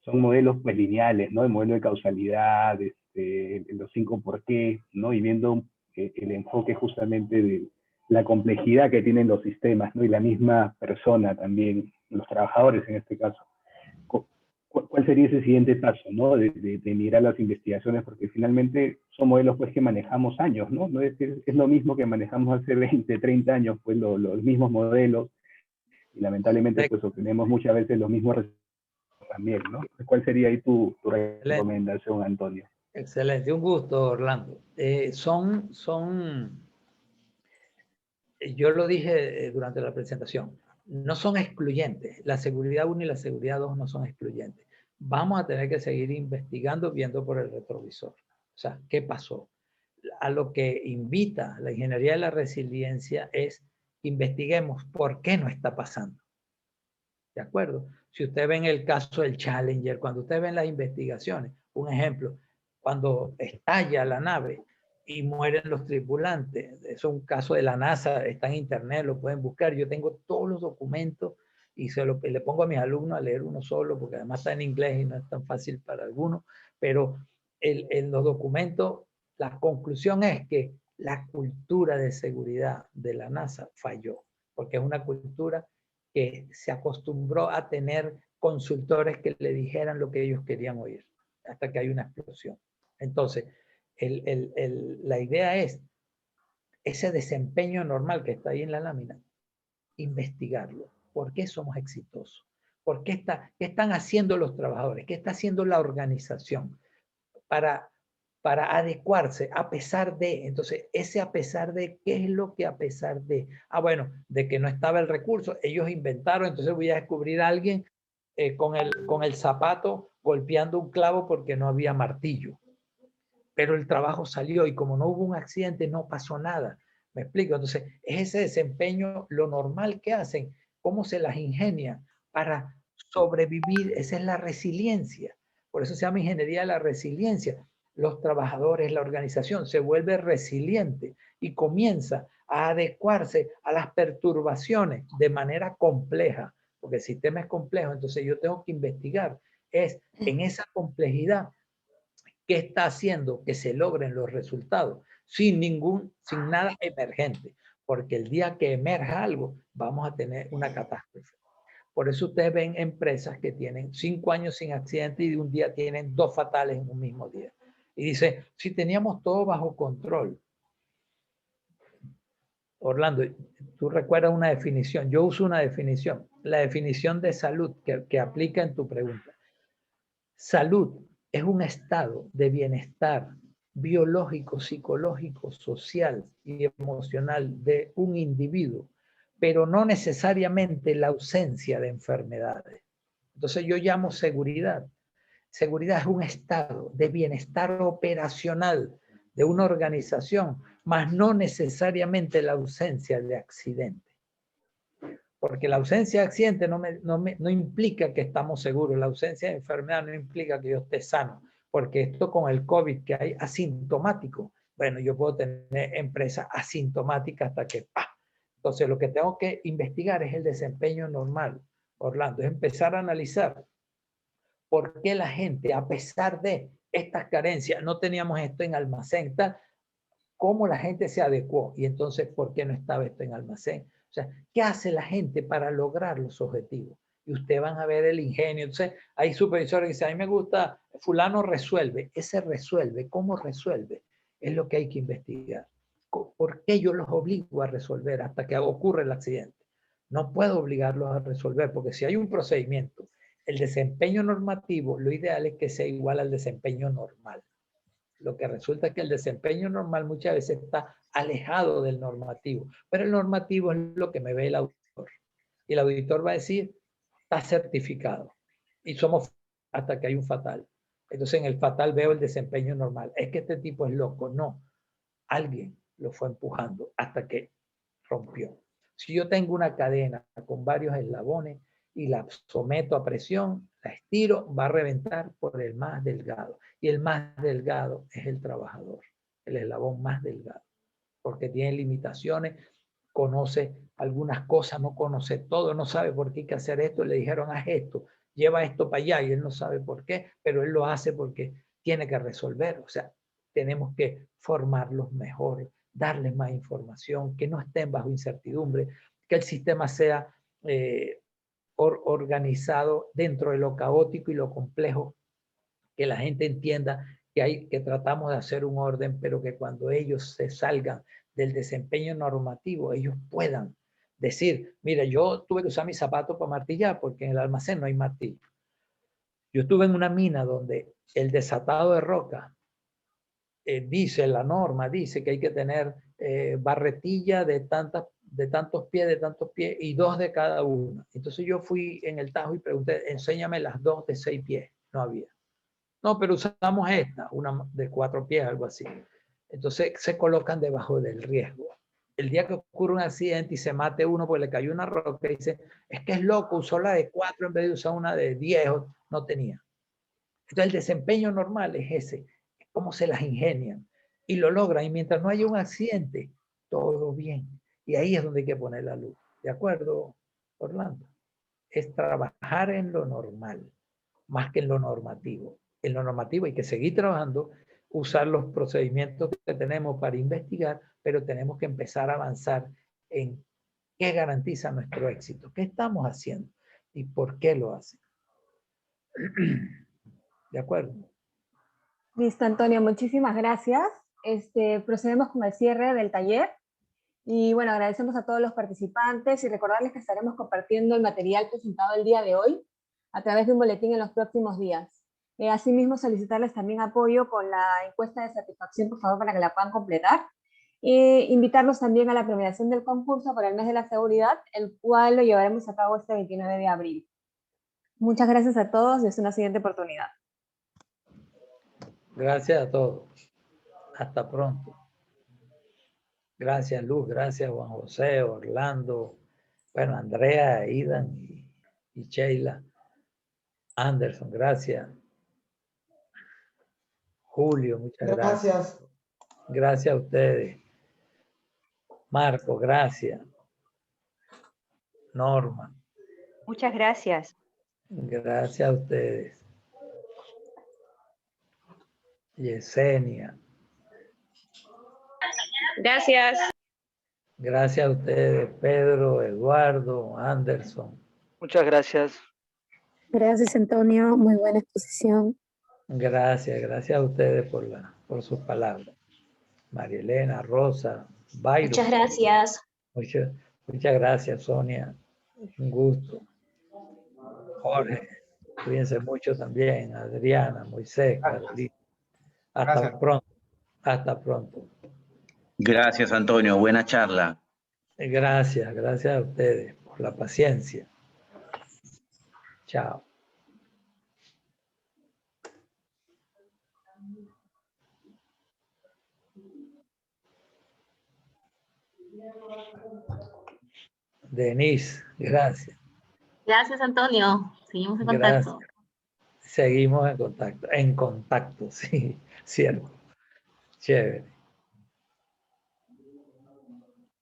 Speaker 6: son modelos pues lineales, ¿no? El modelo de causalidad, los 5 por qué, ¿no? Y viendo el enfoque justamente de la complejidad que tienen los sistemas, ¿no? Y la misma persona también, los trabajadores en este caso. ¿Cuál sería ese siguiente paso, ¿no? De mirar las investigaciones, porque finalmente son modelos pues que manejamos años, ¿no? No es lo mismo que manejamos hace 20, 30 años, pues los mismos modelos, y lamentablemente pues obtenemos muchas veces los mismos resultados también, ¿no? ¿Cuál sería ahí tu recomendación, Antonio?
Speaker 4: Excelente, un gusto, Orlando. Yo lo dije durante la presentación, no son excluyentes. La seguridad 1 y la seguridad 2 no son excluyentes. Vamos a tener que seguir investigando, viendo por el retrovisor. O sea, ¿qué pasó? A lo que invita la ingeniería de la resiliencia es investiguemos por qué no está pasando. ¿De acuerdo? Si usted ve en el caso del Challenger, cuando usted ve en las investigaciones, un ejemplo, cuando estalla la nave y mueren los tripulantes, eso es un caso de la NASA, está en internet, lo pueden buscar, yo tengo todos los documentos y le pongo a mis alumnos a leer uno solo, porque además está en inglés y no es tan fácil para algunos, pero en los documentos la conclusión es que la cultura de seguridad de la NASA falló, porque es una cultura que se acostumbró a tener consultores que le dijeran lo que ellos querían oír, hasta que hay una explosión. Entonces, la idea es ese desempeño normal que está ahí en la lámina, investigarlo. ¿Por qué somos exitosos? ¿Qué están haciendo los trabajadores? ¿Qué está haciendo la organización para adecuarse a pesar de? Entonces, ese a pesar de, ¿qué es lo que a pesar de? Bueno, de que no estaba el recurso, ellos inventaron, entonces voy a descubrir a alguien con el zapato golpeando un clavo porque no había martillo. Pero el trabajo salió y como no hubo un accidente, no pasó nada. ¿Me explico? Entonces, es ese desempeño lo normal que hacen, cómo se las ingenian para sobrevivir. Esa es la resiliencia. Por eso se llama ingeniería de la resiliencia. Los trabajadores, la organización se vuelve resiliente y comienza a adecuarse a las perturbaciones de manera compleja, porque el sistema es complejo, entonces yo tengo que investigar en esa complejidad qué está haciendo que se logren los resultados sin nada emergente, porque el día que emerja algo vamos a tener una catástrofe. Por eso ustedes ven empresas que tienen 5 años sin accidente y de un día tienen 2 fatales en un mismo día. Y dice, si teníamos todo bajo control. Orlando, tú recuerdas una definición. Yo uso una definición. La definición de salud que aplica en tu pregunta. Salud es un estado de bienestar biológico, psicológico, social y emocional de un individuo, pero no necesariamente la ausencia de enfermedades. Entonces yo llamo seguridad. Seguridad es un estado de bienestar operacional de una organización, mas no necesariamente la ausencia de accidentes. Porque la ausencia de accidente no implica que estamos seguros. La ausencia de enfermedad no implica que yo esté sano. Porque esto con el COVID que hay asintomático, bueno, yo puedo tener empresas asintomáticas hasta que ¡pah! Entonces lo que tengo que investigar es el desempeño normal, Orlando, es empezar a analizar por qué la gente, a pesar de estas carencias, no teníamos esto en almacén, tal, cómo la gente se adecuó y entonces por qué no estaba esto en almacén. O sea, ¿qué hace la gente para lograr los objetivos? Y ustedes van a ver el ingenio. Entonces, hay supervisores que dicen, a mí me gusta, fulano resuelve. Ese resuelve, ¿cómo resuelve? Es lo que hay que investigar. ¿Por qué yo los obligo a resolver hasta que ocurre el accidente? No puedo obligarlos a resolver, porque si hay un procedimiento, el desempeño normativo, lo ideal es que sea igual al desempeño normal. Lo que resulta es que el desempeño normal muchas veces está alejado del normativo, pero el normativo es lo que me ve el auditor. Y el auditor va a decir, está certificado. Y somos hasta que hay un fatal. Entonces en el fatal veo el desempeño normal. Es que este tipo es loco. No, alguien lo fue empujando hasta que rompió. Si yo tengo una cadena con varios eslabones y la someto a presión, la estiro, va a reventar por el más delgado. Y el más delgado es el trabajador, el eslabón más delgado, porque tiene limitaciones, conoce algunas cosas, no conoce todo, no sabe por qué hay que hacer esto, le dijeron haz esto, lleva esto para allá y él no sabe por qué, pero él lo hace porque tiene que resolver. O sea, tenemos que formarlos mejor, darles más información, que no estén bajo incertidumbre, que el sistema sea organizado dentro de lo caótico y lo complejo, que la gente entienda que tratamos de hacer un orden, pero que cuando ellos se salgan del desempeño normativo, ellos puedan decir, mira, yo tuve que usar mis zapatos para martillar porque en el almacén no hay martillo. Yo estuve en una mina donde el desatado de roca dice, la norma dice que hay que tener barretilla de tantos pies y 2 de cada una. Entonces yo fui en el Tajo y pregunté, enséñame las 2 de 6 pies. No había. No, pero usamos esta, una de 4 pies, algo así. Entonces se colocan debajo del riesgo. El día que ocurre un accidente y se mate uno porque le cayó una roca, dice, es que es loco, usó la de 4 en vez de usar una de 10, no tenía. Entonces el desempeño normal es ese, es cómo se las ingenian y lo logran. Y mientras no haya un accidente, todo bien. Y ahí es donde hay que poner la luz. ¿De acuerdo, Orlando? Es trabajar en lo normal, más que en lo normativo. En lo normativo hay que seguir trabajando, usar los procedimientos que tenemos para investigar, pero tenemos que empezar a avanzar en qué garantiza nuestro éxito, qué estamos haciendo y por qué lo hacen. ¿De acuerdo?
Speaker 5: Listo, Antonio, muchísimas gracias. Procedemos con el cierre del taller. Y bueno, agradecemos a todos los participantes y recordarles que estaremos compartiendo el material presentado el día de hoy a través de un boletín en los próximos días. Asimismo, solicitarles también apoyo con la encuesta de satisfacción, por favor, para que la puedan completar. Invitarlos también a la premiación del concurso por el mes de la seguridad, el cual lo llevaremos a cabo este 29 de abril. Muchas gracias a todos y hasta una siguiente oportunidad.
Speaker 4: Gracias a todos. Hasta pronto. Gracias, Luz. Gracias, Juan José, Orlando. Bueno, Andrea, Idan y Sheila. Anderson, gracias. Julio, muchas gracias. Gracias a ustedes. Marco, gracias. Norma.
Speaker 7: Muchas gracias.
Speaker 4: Gracias a ustedes. Yesenia.
Speaker 7: Gracias.
Speaker 4: Gracias a ustedes, Pedro, Eduardo, Anderson.
Speaker 1: Muchas gracias.
Speaker 8: Gracias, Antonio. Muy buena exposición.
Speaker 4: Gracias a ustedes por sus palabras. María Elena, Rosa, Byron.
Speaker 7: Muchas gracias.
Speaker 4: Muchas gracias, Sonia. Un gusto. Jorge, cuídense mucho también. Adriana, Moisés, Carolina. Hasta pronto. Hasta pronto.
Speaker 9: Gracias, Antonio. Buena charla.
Speaker 4: Gracias a ustedes por la paciencia. Chao. Denise, gracias.
Speaker 7: Gracias, Antonio. Seguimos en contacto.
Speaker 4: Gracias. Seguimos en contacto, sí, cierto. Chévere.